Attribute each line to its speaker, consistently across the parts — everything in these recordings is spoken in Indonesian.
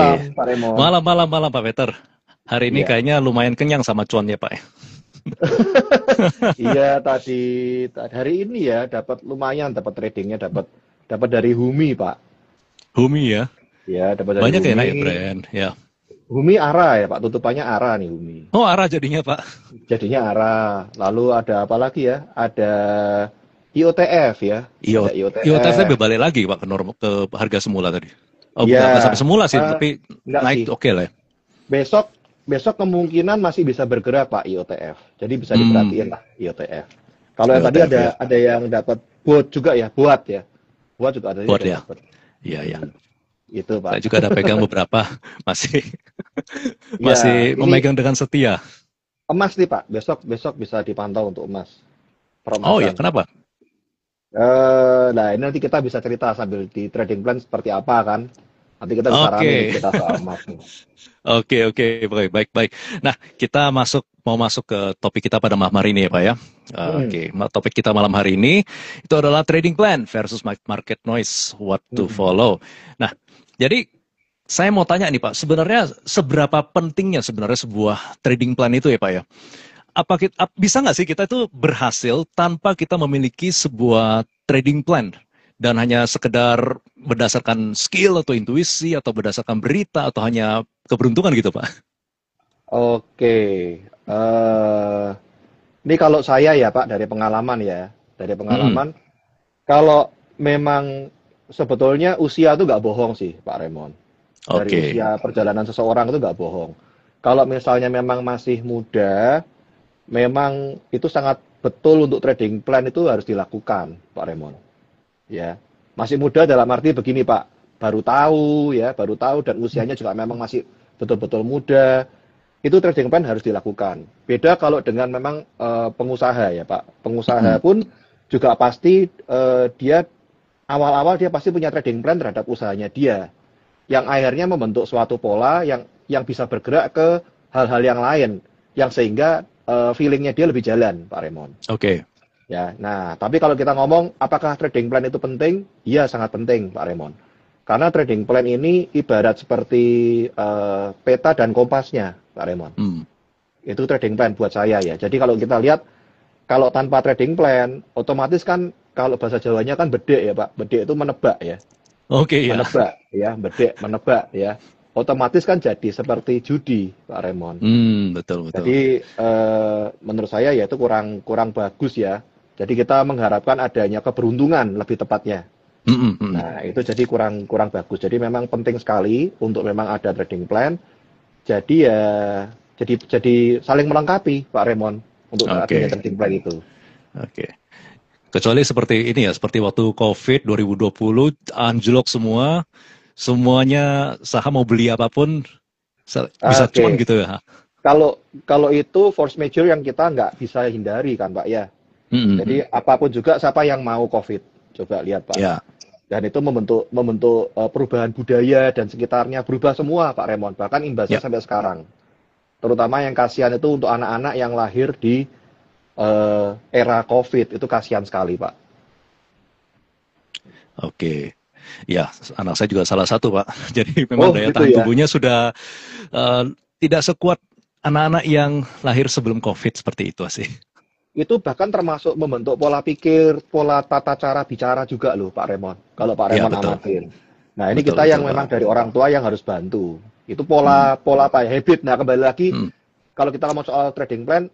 Speaker 1: Oke.
Speaker 2: Pak Raymond.
Speaker 1: Malam Pak Peter. Hari ini
Speaker 2: Iya.
Speaker 1: kayaknya lumayan kenyang sama cuannya Pak.
Speaker 2: Iya hari ini ya dapat lumayan dapat tradingnya dapat dapat dari Humi Pak.
Speaker 1: Humi ya.
Speaker 2: Ya dapat dari
Speaker 1: Banyak ya
Speaker 2: Humi.
Speaker 1: naik brand. Ya.
Speaker 2: Humi ARA ya Pak, tutupannya ARA nih Humi.
Speaker 1: Oh, arah jadinya Pak.
Speaker 2: Jadinya ARA. Lalu ada apa lagi ya? Ada IOTF ya.
Speaker 1: IO,
Speaker 2: Ada
Speaker 1: IOTF
Speaker 2: IOTF.
Speaker 1: balik lagi Pak ke harga semula tadi. Oh, nggak sampai
Speaker 2: Ya,
Speaker 1: semula sih,
Speaker 2: eh,
Speaker 1: tapi
Speaker 2: enggak
Speaker 1: naik
Speaker 2: sih.
Speaker 1: oke lah ya.
Speaker 2: Besok besok kemungkinan masih bisa bergerak Pak IOTF. Jadi bisa
Speaker 1: Hmm,
Speaker 2: diperhatiin lah IOTF. Kalau yang tadi
Speaker 1: IOTF ya.
Speaker 2: ada yang dapat buat juga ya, buat ya. Buat juga ada
Speaker 1: Buat
Speaker 2: yang
Speaker 1: ya.
Speaker 2: dapat.
Speaker 1: Iya, ya.
Speaker 2: Hmm, itu
Speaker 1: Saya
Speaker 2: Pak.
Speaker 1: juga ada pegang beberapa, masih
Speaker 2: Ya,
Speaker 1: masih
Speaker 2: ini
Speaker 1: memegang dengan setia.
Speaker 2: emas nih Pak. Besok besok bisa dipantau untuk emas,
Speaker 1: Oh ya,
Speaker 2: peremasan.
Speaker 1: kenapa?
Speaker 2: Nah ini nanti kita bisa cerita sambil di trading plan seperti apa kan. Nanti kita bisa rame nih
Speaker 1: Oke.
Speaker 2: cerita soal emas nih.
Speaker 1: Oke, baik, baik. Nah, kita mau masuk ke topik kita pada malam hari ini ya, Pak ya.
Speaker 2: Hmm,
Speaker 1: Oke, topik kita malam hari ini itu adalah trading plan versus market noise, what to
Speaker 2: hmm.
Speaker 1: follow. Nah, jadi saya mau tanya nih Pak, sebenarnya seberapa pentingnya sebenarnya sebuah trading plan itu ya Pak ya? Bisa nggak sih kita itu berhasil tanpa kita memiliki sebuah trading plan dan hanya sekedar berdasarkan skill atau intuisi atau berdasarkan berita atau hanya keberuntungan gitu Pak?
Speaker 2: Oke. eh ini kalau saya ya Pak dari pengalaman ya, dari
Speaker 1: Mm-mm.
Speaker 2: pengalaman. Kalau memang sebetulnya usia itu nggak bohong sih Pak Raymond. Dari
Speaker 1: Oke.
Speaker 2: usia perjalanan seseorang itu nggak bohong. Kalau misalnya memang masih muda, memang itu sangat betul untuk trading plan itu harus dilakukan, Pak Raymond. Ya, masih muda dalam arti begini Pak, baru tahu dan usianya juga memang masih betul-betul muda. Itu trading plan harus dilakukan. Beda kalau dengan memang pengusaha ya Pak. Pengusaha
Speaker 1: Mm-mm.
Speaker 2: pun juga pasti dia awal-awal dia pasti punya trading plan terhadap usahanya dia, yang akhirnya membentuk suatu pola yang bisa bergerak ke hal-hal yang lain, yang sehingga feelingnya dia lebih jalan, Pak Raymond.
Speaker 1: Oke.
Speaker 2: Ya, nah, tapi kalau kita ngomong apakah trading plan itu penting? Iya, sangat penting, Pak Raymond. Karena trading plan ini ibarat seperti peta dan kompasnya, Pak Raymond.
Speaker 1: Mm.
Speaker 2: Itu trading plan buat saya ya. Jadi kalau kita lihat, kalau tanpa trading plan, otomatis kan kalau bahasa Jawanya kan bedek ya, Pak. Bedek itu menebak ya.
Speaker 1: Oke ya.
Speaker 2: Menebak ya, bedek, menebak ya. Otomatis kan jadi seperti judi, Pak Raymond.
Speaker 1: Betul.
Speaker 2: Jadi menurut saya ya itu kurang kurang bagus ya. Jadi kita mengharapkan adanya keberuntungan lebih tepatnya.
Speaker 1: Mm-mm.
Speaker 2: Nah, itu jadi kurang kurang bagus. Jadi memang penting sekali untuk memang ada trading plan. Jadi ya jadi saling melengkapi Pak Raymond untuk adanya
Speaker 1: Oke.
Speaker 2: trading plan itu.
Speaker 1: Oke. Kecuali seperti ini ya, seperti waktu COVID 2020 anjlok semua, semuanya saham mau beli apapun bisa cuan
Speaker 2: Oke.
Speaker 1: gitu ya.
Speaker 2: Kalau kalau itu force major yang kita nggak bisa hindari kan Pak ya. Jadi
Speaker 1: Mm-mm.
Speaker 2: apapun juga siapa yang mau COVID? Coba lihat Pak.
Speaker 1: Ya,
Speaker 2: Dan itu membentuk membentuk perubahan budaya dan sekitarnya berubah semua Pak Raymond. Bahkan imbasnya
Speaker 1: ya.
Speaker 2: sampai sekarang. Terutama yang kasihan itu untuk anak-anak yang lahir di era COVID itu kasihan sekali Pak.
Speaker 1: Oke. Ya, anak saya juga salah satu, Pak. Jadi memang
Speaker 2: Oh
Speaker 1: daya
Speaker 2: gitu
Speaker 1: tahan
Speaker 2: ya.
Speaker 1: tubuhnya sudah eh, tidak sekuat anak-anak yang lahir sebelum COVID seperti itu sih.
Speaker 2: Itu bahkan termasuk membentuk pola pikir, pola tata cara bicara juga loh Pak Raymond. Kalau Pak
Speaker 1: Ya,
Speaker 2: Raymond
Speaker 1: betul.
Speaker 2: amatin. Nah ini
Speaker 1: Betul,
Speaker 2: kita yang
Speaker 1: betul,
Speaker 2: memang
Speaker 1: Pak.
Speaker 2: dari orang tua yang harus bantu. Itu
Speaker 1: Hmm,
Speaker 2: pola pola apa ya? Habit. Nah kembali lagi
Speaker 1: hmm,
Speaker 2: kalau kita ngomong soal trading plan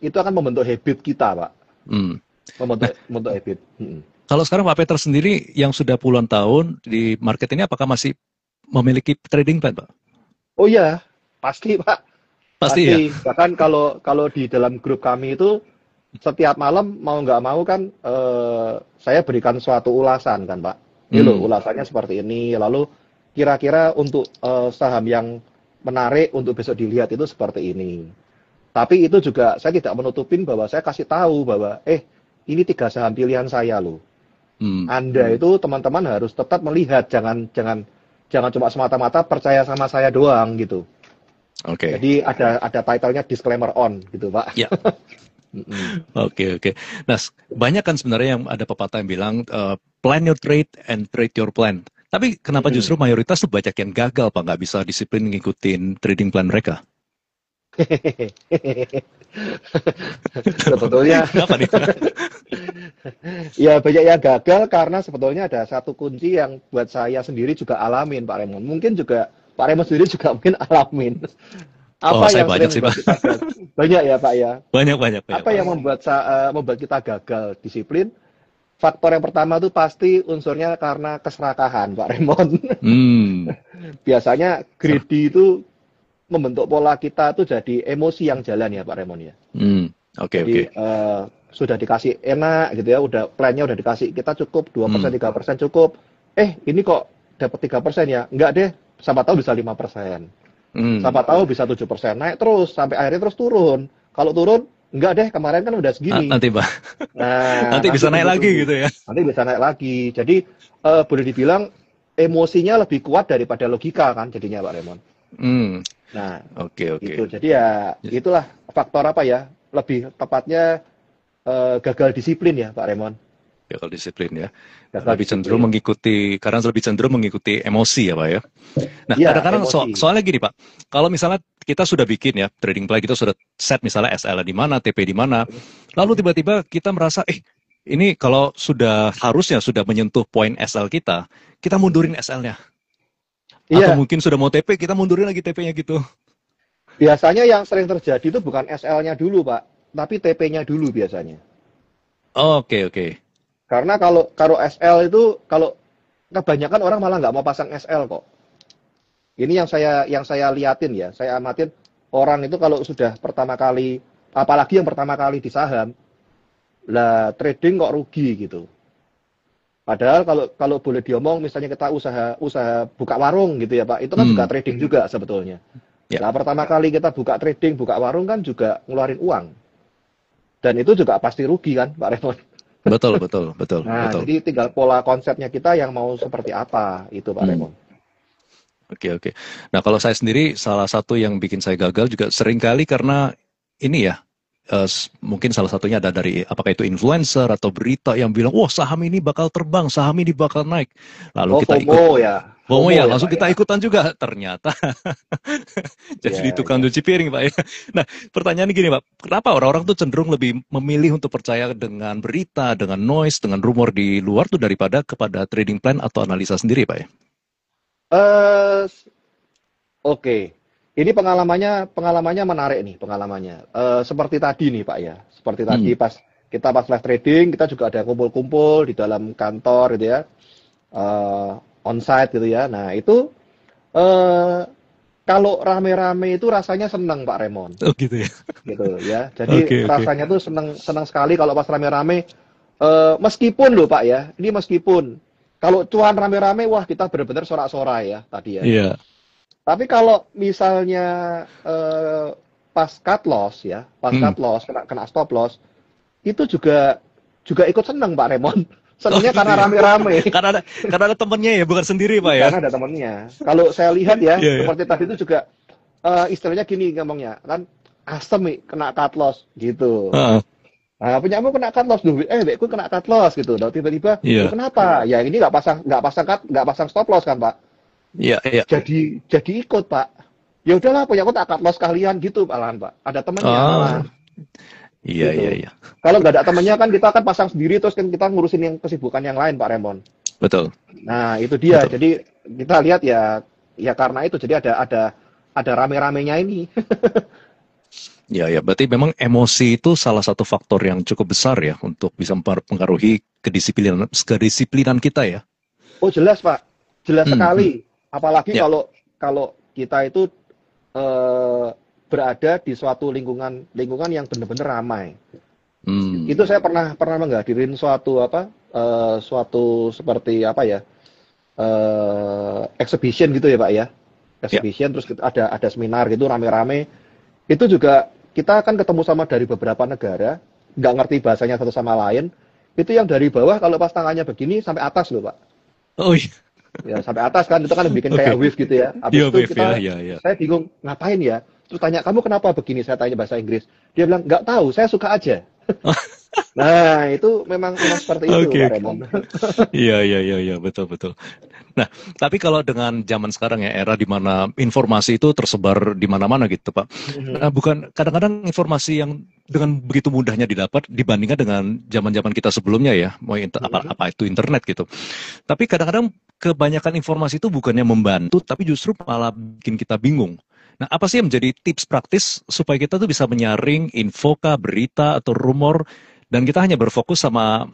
Speaker 2: itu akan membentuk habit kita Pak.
Speaker 1: hmm. Nah,
Speaker 2: Membentuk membentuk habit.
Speaker 1: kalau sekarang Pak Peter sendiri yang sudah puluhan tahun di market ini apakah masih memiliki trading plan, Pak?
Speaker 2: Oh iya, pasti Pak,
Speaker 1: Pasti ya?
Speaker 2: pasti. Bahkan kalau kalau di dalam grup kami itu setiap malam mau nggak mau kan saya berikan suatu ulasan kan Pak. Ini loh
Speaker 1: Hmm,
Speaker 2: ulasannya seperti ini. Lalu kira-kira untuk saham yang menarik untuk besok dilihat itu seperti ini. Tapi itu juga saya tidak menutupin bahwa saya kasih tahu bahwa ini tiga saham pilihan saya loh.
Speaker 1: hmm.
Speaker 2: Anda itu teman-teman harus tetap melihat, jangan jangan jangan cuma semata-mata percaya sama saya doang gitu.
Speaker 1: Oke.
Speaker 2: Jadi ada title-nya disclaimer on gitu, Pak.
Speaker 1: Ya,
Speaker 2: Mm-mm.
Speaker 1: oke. Nah, banyak kan sebenarnya yang ada pepatah yang bilang plan your trade and trade your plan. Tapi kenapa justru mayoritas tuh banyak yang gagal, Pak? Nggak bisa disiplin ngikutin trading plan mereka?
Speaker 2: Sebetulnya
Speaker 1: Kenapa nih, Pak?
Speaker 2: ya banyak yang gagal karena sebetulnya ada satu kunci yang buat saya sendiri juga alamin, Pak Raymond. Mungkin juga Pak Raymond sendiri juga mungkin alamin.
Speaker 1: Oh,
Speaker 2: Apa
Speaker 1: saya
Speaker 2: yang
Speaker 1: banyak
Speaker 2: sering
Speaker 1: sih,
Speaker 2: membuat
Speaker 1: Pak.
Speaker 2: kita gagal? Banyak ya, Pak ya.
Speaker 1: Banyak, banyak, banyak,
Speaker 2: Apa
Speaker 1: Pak.
Speaker 2: yang membuat kita gagal disiplin? Faktor yang pertama itu pasti unsurnya karena keserakahan, Pak Raymond.
Speaker 1: Hmm,
Speaker 2: Biasanya greedy itu membentuk pola kita tuh jadi emosi yang jalan ya, Pak Raymond ya.
Speaker 1: oke,
Speaker 2: Jadi
Speaker 1: oke.
Speaker 2: sudah dikasih enak gitu ya, udah plannya udah dikasih kita cukup 2%
Speaker 1: Hmm,
Speaker 2: 3% cukup. Ini kok dapat 3% ya? Enggak deh, siapa tahu bisa 5%.
Speaker 1: hmm.
Speaker 2: Siapa tahu bisa 7%. Naik terus sampai akhirnya terus turun. Kalau turun, enggak deh, kemarin kan udah segini.
Speaker 1: Nanti, Pak.
Speaker 2: Nah,
Speaker 1: Nanti
Speaker 2: nanti
Speaker 1: bisa naik lagi
Speaker 2: tunggu-tunggu.
Speaker 1: gitu ya.
Speaker 2: Nanti bisa naik lagi. Jadi boleh dibilang emosinya lebih kuat daripada logika kan jadinya Pak Raymond.
Speaker 1: Hmm,
Speaker 2: Nah,
Speaker 1: oke, oke.
Speaker 2: itu. Jadi ya itulah faktor apa ya? Lebih tepatnya gagal disiplin ya Pak Raymond.
Speaker 1: Ya, kalau disiplin ya.
Speaker 2: Gagal
Speaker 1: Lebih cenderung
Speaker 2: disiplin.
Speaker 1: mengikuti, karena lebih cenderung mengikuti emosi ya, Pak ya. Nah,
Speaker 2: Iya,
Speaker 1: kadang-kadang
Speaker 2: emosi.
Speaker 1: soalnya gini, Pak. Kalau misalnya kita sudah bikin ya, trading plan kita sudah set misalnya SL di mana, TP di mana. Lalu tiba-tiba kita merasa, ini kalau harusnya sudah menyentuh poin SL kita mundurin SL-nya. Atau
Speaker 2: Iya,
Speaker 1: mungkin sudah mau TP, kita mundurin lagi TP-nya gitu.
Speaker 2: biasanya yang sering terjadi itu bukan SL-nya dulu, Pak, tapi TP-nya dulu biasanya.
Speaker 1: Oke, oke.
Speaker 2: Karena kalau kalau SL itu kalau kebanyakan orang malah nggak mau pasang SL kok. Ini yang saya liatin ya, saya amatin orang itu kalau sudah pertama kali, apalagi yang pertama kali di saham, lah trading kok rugi gitu. Padahal kalau kalau boleh diomong, misalnya kita usaha usaha buka warung gitu ya Pak, itu kan juga
Speaker 1: Hmm,
Speaker 2: trading juga sebetulnya.
Speaker 1: ya,
Speaker 2: Nah pertama kali kita buka trading, buka warung kan juga ngeluarin uang. Dan itu juga pasti rugi kan Pak Raymond.
Speaker 1: betul, betul, betul,
Speaker 2: Nah
Speaker 1: betul.
Speaker 2: jadi tinggal pola konsepnya kita yang mau seperti apa itu Pak
Speaker 1: Hmm.
Speaker 2: Raymond.
Speaker 1: Oke, oke. Nah, kalau saya sendiri, salah satu yang bikin saya gagal juga seringkali karena ini ya, mungkin salah satunya ada dari apakah itu influencer atau berita yang bilang, wah saham ini bakal terbang, saham ini bakal naik. Lalu
Speaker 2: Oh
Speaker 1: kita ikut,
Speaker 2: FOMO ya,
Speaker 1: oh
Speaker 2: FOMO
Speaker 1: ya,
Speaker 2: ya
Speaker 1: langsung
Speaker 2: Pak
Speaker 1: kita
Speaker 2: ya.
Speaker 1: ikutan juga. Ternyata jadi
Speaker 2: Ya,
Speaker 1: tukang
Speaker 2: ya.
Speaker 1: cuci piring, Pak ya. Nah, pertanyaan gini, Pak. Kenapa orang-orang tuh cenderung lebih memilih untuk percaya dengan berita, dengan noise, dengan rumor di luar tuh daripada kepada trading plan atau analisa sendiri, Pak ya?
Speaker 2: Eh, Oke, ini pengalamannya menarik nih pengalamannya. Seperti tadi nih Pak ya, seperti tadi
Speaker 1: Hmm,
Speaker 2: pas live trading kita juga ada kumpul-kumpul di dalam kantor gitu ya, onsite gitu ya. Nah itu eh, kalau rame-rame itu rasanya seneng Pak Raymond,
Speaker 1: oh gitu ya.
Speaker 2: gitu ya. Jadi
Speaker 1: Oke, oke.
Speaker 2: rasanya tuh seneng seneng sekali kalau pas rame-rame. Meskipun loh Pak ya, ini meskipun kalau cuan rame-rame, wah kita benar-benar sorak-sorai ya tadi ya.
Speaker 1: Iya.
Speaker 2: Tapi kalau misalnya pas cut loss ya, pas
Speaker 1: Hmm.
Speaker 2: cut loss kena kena stop loss, itu juga juga ikut seneng Pak Raymond.
Speaker 1: Oh
Speaker 2: Senengnya
Speaker 1: gitu
Speaker 2: karena
Speaker 1: ya.
Speaker 2: rame-rame,
Speaker 1: Karena ada temennya ya, bukan sendiri Pak ya.
Speaker 2: karena ada temennya. Kalau saya lihat ya,
Speaker 1: Iya ya.
Speaker 2: seperti tadi itu juga istilahnya gini ngomongnya, kan asem nih kena cut loss gitu.
Speaker 1: Heeh.
Speaker 2: Nah, punyamu kena cut loss dulu, bekku kena cut loss gitu. Nah, tiba-tiba, loh
Speaker 1: Iya.
Speaker 2: kenapa? Ya ini nggak pasang stop loss kan Pak.
Speaker 1: Iya, iya.
Speaker 2: Jadi ikut Pak. Ya udahlah, punya aku tak cut loss kalian gitu malahan Pak. Ada temennya
Speaker 1: Oh,
Speaker 2: malah
Speaker 1: iya iya
Speaker 2: gitu.
Speaker 1: iya.
Speaker 2: Kalau nggak ada temennya kan kita akan pasang sendiri terus kan kita ngurusin yang kesibukan yang lain Pak Raymond.
Speaker 1: Betul.
Speaker 2: Nah itu dia.
Speaker 1: Betul.
Speaker 2: Jadi kita lihat ya ya karena itu jadi ada rame-ramenya ini.
Speaker 1: Iya ya. Berarti memang emosi itu salah satu faktor yang cukup besar ya untuk bisa mempengaruhi kedisiplinan kita ya.
Speaker 2: Oh jelas Pak, jelas
Speaker 1: Hmm, hmm.
Speaker 2: sekali. Apalagi
Speaker 1: Ya.
Speaker 2: kalau kalau kita itu eh, berada di suatu lingkungan yang benar-benar ramai.
Speaker 1: Hmm.
Speaker 2: Itu saya pernah menghadirin suatu seperti apa ya, exhibition gitu ya Pak ya,
Speaker 1: Ya.
Speaker 2: exhibition terus ada seminar gitu rame-rame. Itu juga kita akan ketemu sama dari beberapa negara, nggak ngerti bahasanya satu sama lain. Itu yang dari bawah kalau pas tangannya begini sampai atas loh Pak.
Speaker 1: Oh iya.
Speaker 2: Ya sampai atas kan itu kan bikin
Speaker 1: Oke.
Speaker 2: kayak wave gitu ya.
Speaker 1: Iya,
Speaker 2: Habis itu
Speaker 1: Bev ya,
Speaker 2: kita
Speaker 1: ya, ya.
Speaker 2: saya bingung ngapain ya. Terus tanya kamu kenapa begini? Saya tanya bahasa Inggris. Dia bilang nggak tahu, saya suka aja. Nah, itu memang seperti itu,
Speaker 1: Oke,
Speaker 2: Pak
Speaker 1: oke.
Speaker 2: Raymond.
Speaker 1: Iya, iya, iya, iya, betul, betul. Nah, tapi kalau dengan zaman sekarang ya, era di mana informasi itu tersebar di mana-mana gitu, Pak. Nah,
Speaker 2: Mhm,
Speaker 1: bukan kadang-kadang informasi yang dengan begitu mudahnya didapat dibandingkan dengan zaman-zaman kita sebelumnya ya, mau apa,
Speaker 2: mhm.
Speaker 1: apa itu internet gitu. Tapi kadang-kadang kebanyakan informasi itu bukannya membantu, tapi justru malah bikin kita bingung. Nah, apa sih yang menjadi tips praktis supaya kita tuh bisa menyaring info kah, berita atau rumor, dan kita hanya berfokus sama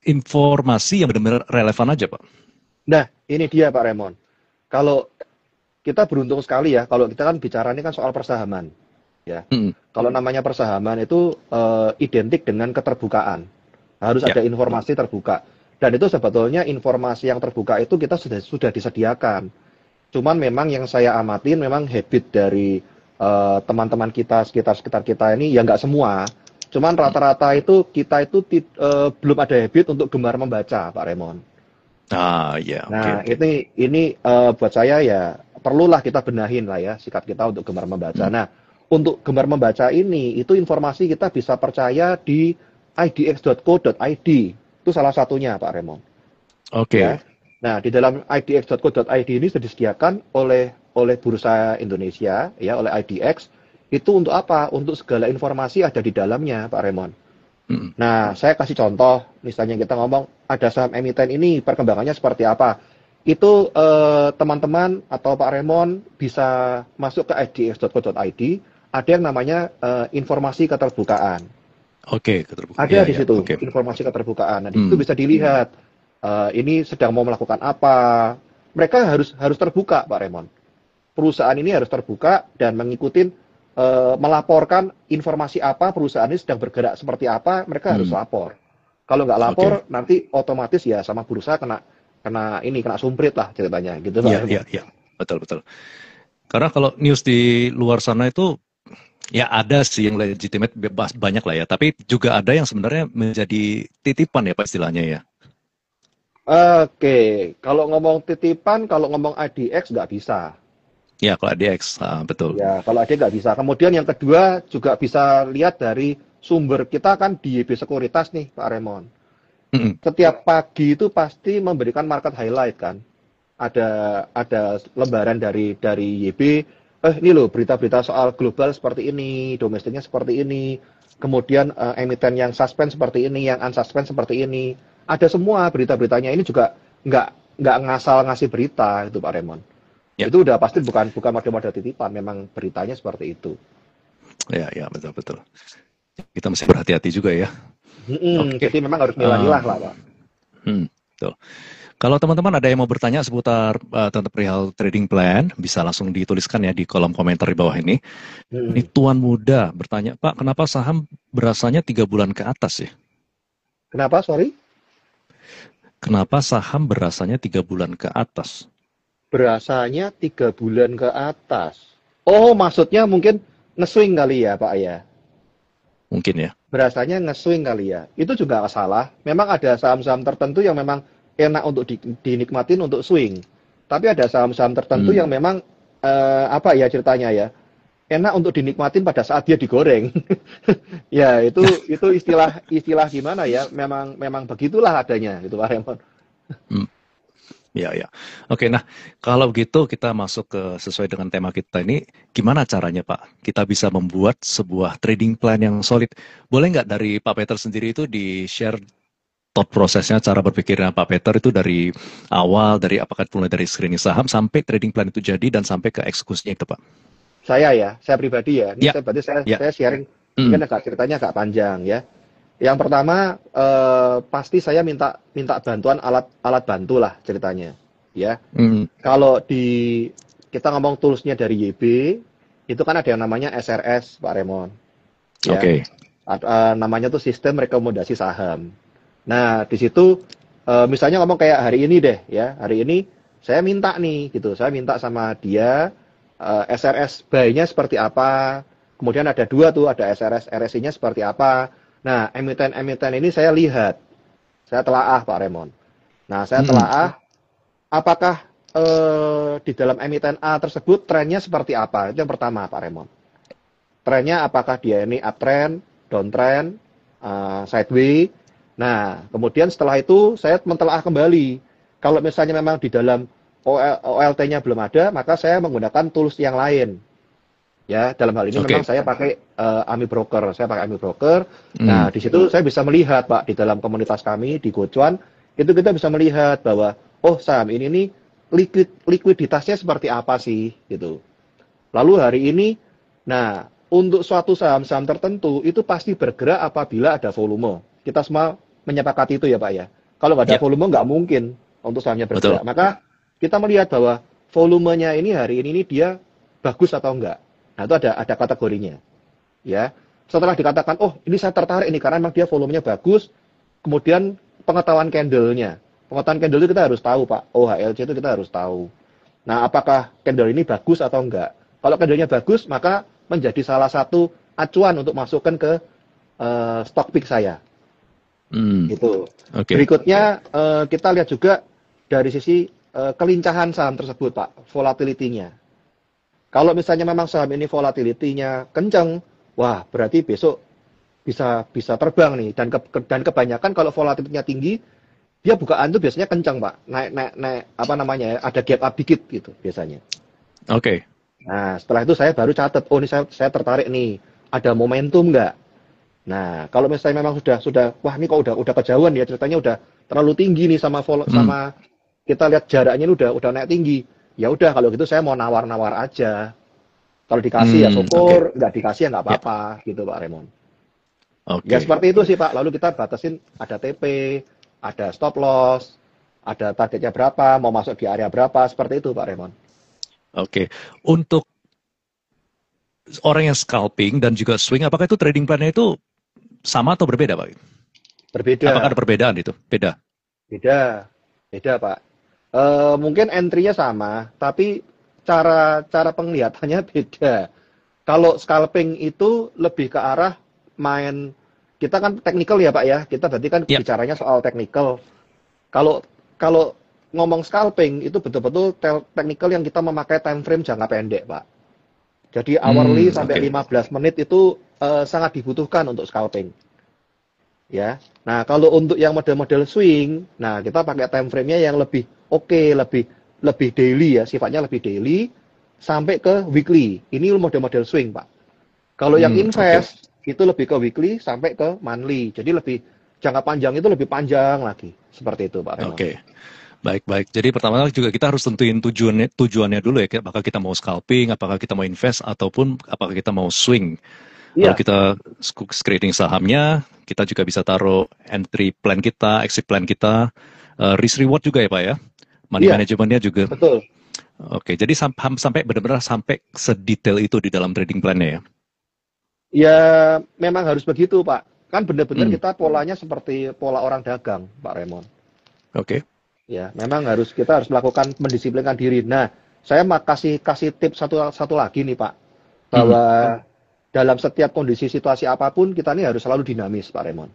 Speaker 1: informasi yang benar-benar relevan aja, Pak?
Speaker 2: Nah, ini dia Pak Raymond. Kalau kita beruntung sekali ya, kalau kita kan bicara ini kan soal persahaman, ya.
Speaker 1: Hmm,
Speaker 2: Kalau namanya persahaman itu identik dengan keterbukaan. Harus
Speaker 1: ya,
Speaker 2: ada informasi terbuka. Dan itu sebetulnya informasi yang terbuka itu kita sudah disediakan. Cuman memang yang saya amatin memang habit dari teman-teman kita sekitar-sekitar kita ini ya nggak semua. Cuman rata-rata itu kita itu belum ada habit untuk gemar membaca, Pak Raymond.
Speaker 1: ah, ya, oke,
Speaker 2: Nah,
Speaker 1: oke.
Speaker 2: ini buat saya ya perlulah kita benahin lah ya sikap kita untuk gemar membaca.
Speaker 1: Hmm,
Speaker 2: Nah, untuk gemar membaca ini itu informasi kita bisa percaya di idx.co.id. Itu salah satunya, Pak Raymond.
Speaker 1: oke,
Speaker 2: Ya. Nah, di dalam idx.co.id ini sudah disediakan oleh Bursa Indonesia ya, oleh IDX. Itu untuk apa? Untuk segala informasi ada di dalamnya, Pak Raymond.
Speaker 1: hmm,
Speaker 2: Nah, saya kasih contoh, misalnya kita ngomong ada saham emiten ini perkembangannya seperti apa. Itu teman-teman atau Pak Raymond bisa masuk ke idx.co.id, ada yang namanya informasi keterbukaan.
Speaker 1: oke, keterbuka.
Speaker 2: Ada
Speaker 1: Ya,
Speaker 2: di
Speaker 1: ya,
Speaker 2: situ
Speaker 1: oke.
Speaker 2: informasi keterbukaan. Nah, di situ
Speaker 1: Hmm,
Speaker 2: bisa dilihat ini sedang mau melakukan apa. Mereka harus terbuka, Pak Raymond. Perusahaan ini harus terbuka dan mengikuti melaporkan informasi apa perusahaan ini sedang bergerak seperti apa, mereka harus
Speaker 1: hmm,
Speaker 2: lapor. Kalau nggak lapor,
Speaker 1: oke.
Speaker 2: nanti otomatis ya sama bursa kena kena sumprit lah ceritanya, gitu Pak
Speaker 1: Ya, ya,
Speaker 2: Raymond.
Speaker 1: ya, betul, betul. Karena kalau news di luar sana itu ya ada sih yang legitimate banyak lah ya, tapi juga ada yang sebenarnya menjadi titipan ya Pak istilahnya ya.
Speaker 2: Oke, kalau ngomong titipan, kalau ngomong IDX nggak bisa.
Speaker 1: Ya, kalau ADX, betul.
Speaker 2: Ya, kalau ada nggak bisa. Kemudian yang kedua juga bisa lihat dari sumber kita kan di YB Sekuritas nih, Pak Raymond.
Speaker 1: Mm-mm.
Speaker 2: Setiap pagi itu pasti memberikan market highlight kan. Ada lembaran dari YB. Ini loh berita-berita soal global seperti ini, domestiknya seperti ini. Kemudian emiten yang suspend seperti ini, yang unsuspend seperti ini. Ada semua berita-beritanya ini juga nggak nggak ngasal ngasih berita itu Pak Raymond.
Speaker 1: Ya,
Speaker 2: Itu udah pasti bukan bukan model-model titipan, memang beritanya seperti itu.
Speaker 1: ya, ya, betul, betul. Kita mesti berhati-hati juga ya. Oke.
Speaker 2: Jadi memang harus
Speaker 1: Um,
Speaker 2: milah-milah lah, Pak.
Speaker 1: betul. Kalau teman-teman ada yang mau bertanya seputar tentang perihal trading plan, bisa langsung dituliskan ya di kolom komentar di bawah ini. Ini
Speaker 2: Mm.
Speaker 1: Tuan Muda bertanya, Pak, kenapa saham berasanya 3 bulan ke atas ya?
Speaker 2: Kenapa? Sorry?
Speaker 1: Kenapa saham berasanya 3 bulan ke atas?
Speaker 2: Berasanya 3 bulan ke atas. Oh, maksudnya mungkin nge-swing kali ya, Pak ya.
Speaker 1: Mungkin ya.
Speaker 2: Berasanya nge-swing kali ya. Itu juga nggak salah. Memang ada saham-saham tertentu yang memang enak untuk dinikmatin untuk swing. Tapi ada saham-saham tertentu yang
Speaker 1: Hmm.
Speaker 2: memang apa ya ceritanya ya, enak untuk dinikmatin pada saat dia digoreng. Ya, itu istilah istilah gimana ya? Memang memang begitulah adanya gitu Pak Raymond.
Speaker 1: Hmm. Ya, ya. Oke, nah kalau begitu kita masuk ke sesuai dengan tema kita ini, gimana caranya Pak? Kita bisa membuat sebuah trading plan yang solid. Boleh nggak dari Pak Peter sendiri itu di-share thought prosesnya, cara berpikirnya Pak Peter itu dari awal, dari apakah mulai dari screening saham sampai trading plan itu jadi dan sampai ke eksekusinya itu Pak?
Speaker 2: Saya pribadi ya. Ini
Speaker 1: Ya,
Speaker 2: saya berarti saya
Speaker 1: ya.
Speaker 2: saya sharing mungkin
Speaker 1: Hmm.
Speaker 2: agak ceritanya agak panjang ya. Yang pertama pasti saya minta minta bantuan alat bantu lah ceritanya. Ya.
Speaker 1: Hmm.
Speaker 2: Kalau di kita ngomong toolsnya dari YB, itu kan ada yang namanya SRS, Pak Raymond. Ya,
Speaker 1: Oke.
Speaker 2: namanya tuh sistem rekomendasi saham. Nah, di situ misalnya ngomong kayak hari ini deh, ya, hari ini saya minta nih, gitu, saya minta sama dia SRS buy-nya seperti apa. Kemudian ada dua tuh, ada SRS RSI-nya seperti apa. Nah, emiten-emiten ini saya lihat, saya telaah Pak Raymond. Nah, saya
Speaker 1: Hmm.
Speaker 2: telaah apakah di dalam emiten A tersebut trennya seperti apa? Itu yang pertama, Pak Raymond. Trennya apakah dia ini uptrend, downtrend, sideways. Nah, kemudian setelah itu saya mentelaah kembali. Kalau misalnya memang di dalam OLT-nya belum ada, maka saya menggunakan tools yang lain. Ya, dalam hal ini memang
Speaker 1: Oke.
Speaker 2: saya pakai AMI Broker. Saya pakai AMI Broker.
Speaker 1: Hmm.
Speaker 2: Nah, di situ saya bisa melihat, Pak, di dalam komunitas kami di Gocuan, itu kita bisa melihat bahwa oh, saham ini nih likuiditasnya seperti apa sih gitu. Lalu hari ini, nah, untuk suatu saham-saham tertentu itu pasti bergerak apabila ada volume. Kita semua menyepakati itu ya, Pak ya. Kalau nggak ada
Speaker 1: Ya,
Speaker 2: volume nggak mungkin untuk sahamnya
Speaker 1: betul.
Speaker 2: bergerak. Maka kita melihat bahwa volumenya ini hari ini dia bagus atau enggak. Nah, itu ada kategorinya. Ya. Setelah dikatakan, oh ini saya tertarik ini karena memang dia volumenya bagus, kemudian pengetahuan candle-nya. Pengetahuan candle itu kita harus tahu, Pak. OHLC itu kita harus tahu. Nah, apakah candle ini bagus atau enggak? Kalau candle-nya bagus, maka menjadi salah satu acuan untuk masukkan ke stock pick saya.
Speaker 1: Hmm.
Speaker 2: Gitu.
Speaker 1: Oke.
Speaker 2: Berikutnya kita lihat juga dari sisi kelincahan saham tersebut, Pak, volatility-nya. Kalau misalnya memang saham ini volatility-nya kencang, wah berarti besok bisa terbang nih. Dan kebanyakan kalau volatility-nya tinggi, dia bukaan itu biasanya kencang, Pak. Naik apa namanya ya, ada gap up dikit gitu biasanya.
Speaker 1: Oke.
Speaker 2: Nah, setelah itu saya baru catat, oh ini saya tertarik nih, ada momentum nggak? Nah, kalau misalnya memang sudah, wah ini kok udah kejauhan ya, ceritanya udah terlalu tinggi nih sama
Speaker 1: Hmm.
Speaker 2: sama kita lihat jaraknya ini udah naik tinggi. Ya udah kalau gitu saya mau nawar-nawar aja. Kalau dikasih ya
Speaker 1: Hmm. Oke.
Speaker 2: syukur, nggak dikasih ya nggak
Speaker 1: Ya.
Speaker 2: apa-apa gitu Pak Raymond. Ya
Speaker 1: Oke.
Speaker 2: seperti itu sih Pak. Lalu kita batasin ada TP, ada stop loss, ada targetnya berapa, mau masuk di area berapa, seperti itu Pak Raymond.
Speaker 1: Oke. Untuk orang yang scalping dan juga swing, apakah itu trading plan-nya itu sama atau berbeda, Pak? Apakah ada
Speaker 2: Berbeda,
Speaker 1: perbedaan itu? Beda.
Speaker 2: beda, beda Pak. Mungkin entry-nya sama, tapi cara penglihatannya beda. Kalau scalping itu lebih ke arah main, kita kan technical ya Pak ya, kita berarti kan
Speaker 1: Ya.
Speaker 2: bicaranya soal technical. Kalau kalau ngomong scalping itu betul-betul technical yang kita memakai time frame jangka pendek Pak. Jadi hourly sampai
Speaker 1: Oke.
Speaker 2: 15 menit itu sangat dibutuhkan untuk scalping. Ya. Nah, kalau untuk yang model-model swing, nah kita pakai time frame-nya yang lebih oke, lebih daily ya, sifatnya lebih daily sampai ke weekly. Ini model-model swing, Pak. Kalau yang
Speaker 1: Oke.
Speaker 2: invest itu lebih ke weekly sampai ke monthly. Jadi lebih jangka panjang itu lebih panjang lagi. Seperti itu, Pak Raymond.
Speaker 1: Oke. Baik-baik. Jadi pertama juga kita harus tentuin tujuannya dulu ya. Apakah kita mau scalping, apakah kita mau invest, ataupun apakah kita mau swing. Kalau
Speaker 2: Iya,
Speaker 1: kita screening sahamnya, kita juga bisa taruh entry plan kita, exit plan kita, risk reward juga ya Pak ya. Money
Speaker 2: iya,
Speaker 1: managementnya juga.
Speaker 2: betul.
Speaker 1: Oke, jadi sampai benar-benar sampai sedetail itu di dalam trading plan-nya ya.
Speaker 2: Ya, memang harus begitu, Pak. Kan benar-benar
Speaker 1: Hmm.
Speaker 2: kita polanya seperti pola orang dagang, Pak Raymond.
Speaker 1: Oke.
Speaker 2: Ya, memang kita harus melakukan mendisiplinkan diri. Nah, saya kasih tips satu lagi nih Pak,
Speaker 1: Mhm.
Speaker 2: bahwa dalam setiap kondisi situasi apapun kita ini harus selalu dinamis Pak Raymond.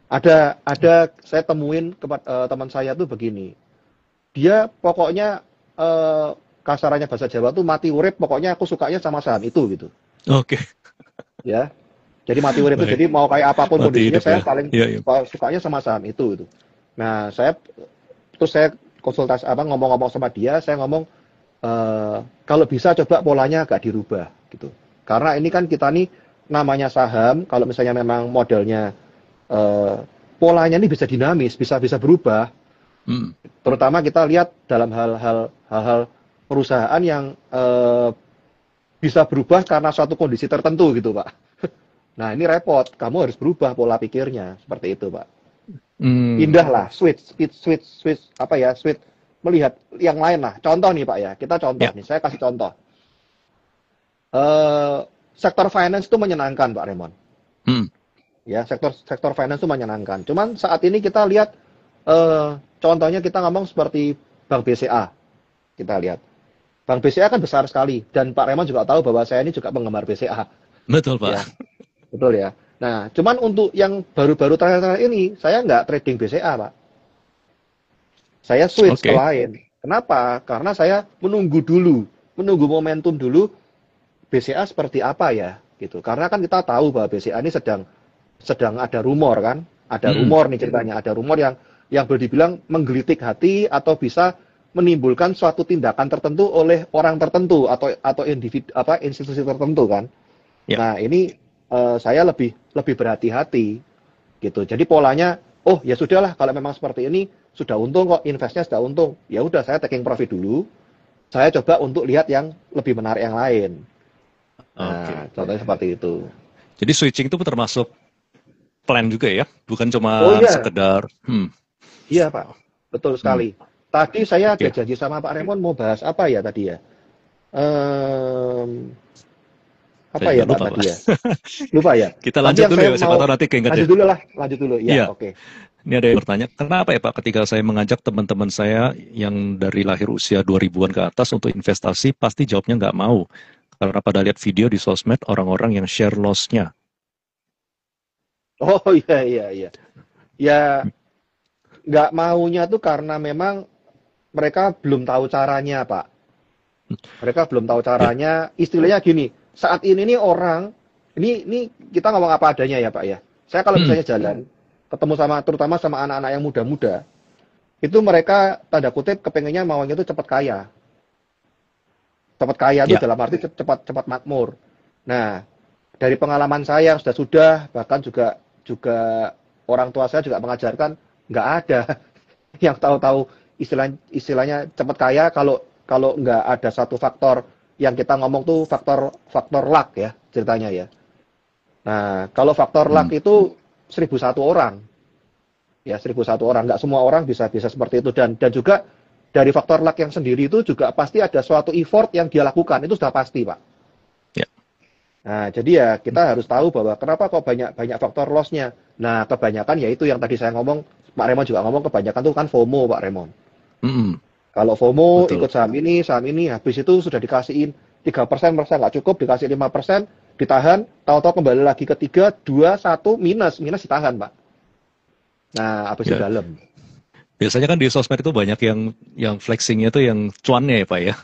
Speaker 2: Ada saya temuin teman saya tuh begini, dia pokoknya eh, kasarannya bahasa Jawa tuh mati urip, pokoknya aku sukanya sama saham itu gitu,
Speaker 1: Oke.
Speaker 2: ya. Jadi mati urip itu
Speaker 1: Baik.
Speaker 2: jadi mau kayak apapun
Speaker 1: Mati
Speaker 2: kondisinya
Speaker 1: hidup
Speaker 2: saya
Speaker 1: ya.
Speaker 2: paling
Speaker 1: Iya, iya.
Speaker 2: sukanya sama saham itu gitu. Nah, terus saya konsultasi ngomong-ngomong sama dia, saya ngomong kalau bisa coba polanya agak dirubah gitu. Karena ini kan kita nih namanya saham, kalau misalnya memang modelnya eh, polanya ini bisa dinamis, bisa berubah.
Speaker 1: Hmm.
Speaker 2: Terutama kita lihat dalam hal-hal perusahaan yang bisa berubah karena suatu kondisi tertentu gitu, Pak. Nah, ini repot. Kamu harus berubah pola pikirnya seperti itu, Pak.
Speaker 1: Hmm.
Speaker 2: Pindahlah, switch, apa ya, switch melihat yang lain lah. Contoh nih Pak ya, kita contoh
Speaker 1: Ya.
Speaker 2: nih, saya kasih contoh. Eh, sektor finance itu menyenangkan Pak Raymond.
Speaker 1: Hmm.
Speaker 2: Ya, sektor finance itu menyenangkan. Cuman saat ini kita lihat, contohnya kita ngomong seperti Bank BCA. Kita lihat. Bank BCA kan besar sekali. Dan Pak Raymond juga tahu bahwa saya ini juga penggemar BCA.
Speaker 1: Betul Pak.
Speaker 2: Ya, betul ya. Nah, cuman untuk yang baru-baru terakhir ini, saya nggak trading BCA, Pak. Saya switch ke
Speaker 1: Oke.
Speaker 2: lain. Kenapa? Karena saya menunggu momentum dulu BCA seperti apa ya, gitu. Karena kan kita tahu bahwa BCA ini sedang sedang ada rumor kan, ada
Speaker 1: Hmm.
Speaker 2: rumor nih ceritanya, ada rumor yang boleh dibilang menggelitik hati atau bisa menimbulkan suatu tindakan tertentu oleh orang tertentu atau individu apa institusi tertentu kan.
Speaker 1: Ya.
Speaker 2: Nah, ini saya lebih lebih berhati-hati gitu. Jadi polanya, oh ya sudahlah kalau memang seperti ini sudah untung kok, investnya sudah untung. Ya udah saya taking profit dulu. Saya coba untuk lihat yang lebih menarik yang lain. Nah,
Speaker 1: Oke.
Speaker 2: contohnya seperti itu.
Speaker 1: Jadi switching itu termasuk plan juga ya, bukan
Speaker 2: Oh
Speaker 1: cuma
Speaker 2: iya,
Speaker 1: sekedar
Speaker 2: iya Pak, betul
Speaker 1: hmm,
Speaker 2: sekali. Tadi saya ada
Speaker 1: oke.
Speaker 2: janji sama Pak Remon mau bahas apa ya tadi ya? Em,
Speaker 1: Saya
Speaker 2: apa ya
Speaker 1: juga
Speaker 2: Pak
Speaker 1: lupa, Pak.
Speaker 2: tadi ya? Lupa ya.
Speaker 1: Kita
Speaker 2: Tapi
Speaker 1: lanjut
Speaker 2: yang
Speaker 1: dulu
Speaker 2: saya
Speaker 1: ya, siapa
Speaker 2: mau
Speaker 1: tahu nanti keinget ya.
Speaker 2: lanjut dulu lah, lanjut dulu. Ya,
Speaker 1: Iya,
Speaker 2: oke.
Speaker 1: ini ada yang bertanya, kenapa ya Pak ketika saya mengajak teman-teman saya yang dari lahir usia 2000-an ke atas untuk investasi, pasti jawabnya nggak mau. Karena pada lihat video di sosmed orang-orang yang share loss-nya.
Speaker 2: Oh iya iya iya. Ya nggak maunya tuh karena memang mereka belum tahu caranya Pak. Mereka belum tahu
Speaker 1: Ya.
Speaker 2: caranya. Istilahnya gini, saat ini nih orang, ini kita ngomong apa adanya ya Pak ya. Saya kalau
Speaker 1: Hmm,
Speaker 2: misalnya jalan, ketemu sama terutama sama anak-anak yang muda-muda, itu mereka tanda kutip kepengennya maunya itu cepat kaya. Cepat kaya itu
Speaker 1: ya,
Speaker 2: dalam arti cepat cepat makmur. Nah, dari pengalaman saya yang sudah bahkan juga juga orang tua saya juga mengajarkan nggak ada yang tahu-tahu istilahnya cepat kaya kalau kalau nggak ada satu faktor yang kita ngomong tuh faktor faktor luck ya ceritanya ya. Nah, kalau faktor luck
Speaker 1: hmm,
Speaker 2: itu 1.001 orang, ya 1.001 orang, nggak semua orang bisa bisa seperti itu dan juga dari faktor luck yang sendiri itu juga pasti ada suatu effort yang dia lakukan itu sudah pasti Pak.
Speaker 1: ya,
Speaker 2: Nah, jadi ya kita harus tahu bahwa kenapa kok banyak banyak faktor loss-nya. Nah, kebanyakan ya itu yang tadi saya ngomong, Pak Remon juga ngomong kebanyakan tuh kan FOMO Pak Remon.
Speaker 1: hmm,
Speaker 2: Kalau FOMO
Speaker 1: betul.
Speaker 2: ikut saham ini, habis itu sudah dikasihin 3% merasa nggak cukup, dikasih 5%, ditahan, tahu-tahu kembali lagi ke 3, 2, 1, minus, minus ditahan Pak. Nah, habis itu
Speaker 1: Ya,
Speaker 2: dalam.
Speaker 1: biasanya kan di sosmed itu banyak yang flexingnya tuh yang cuannya ya Pak ya.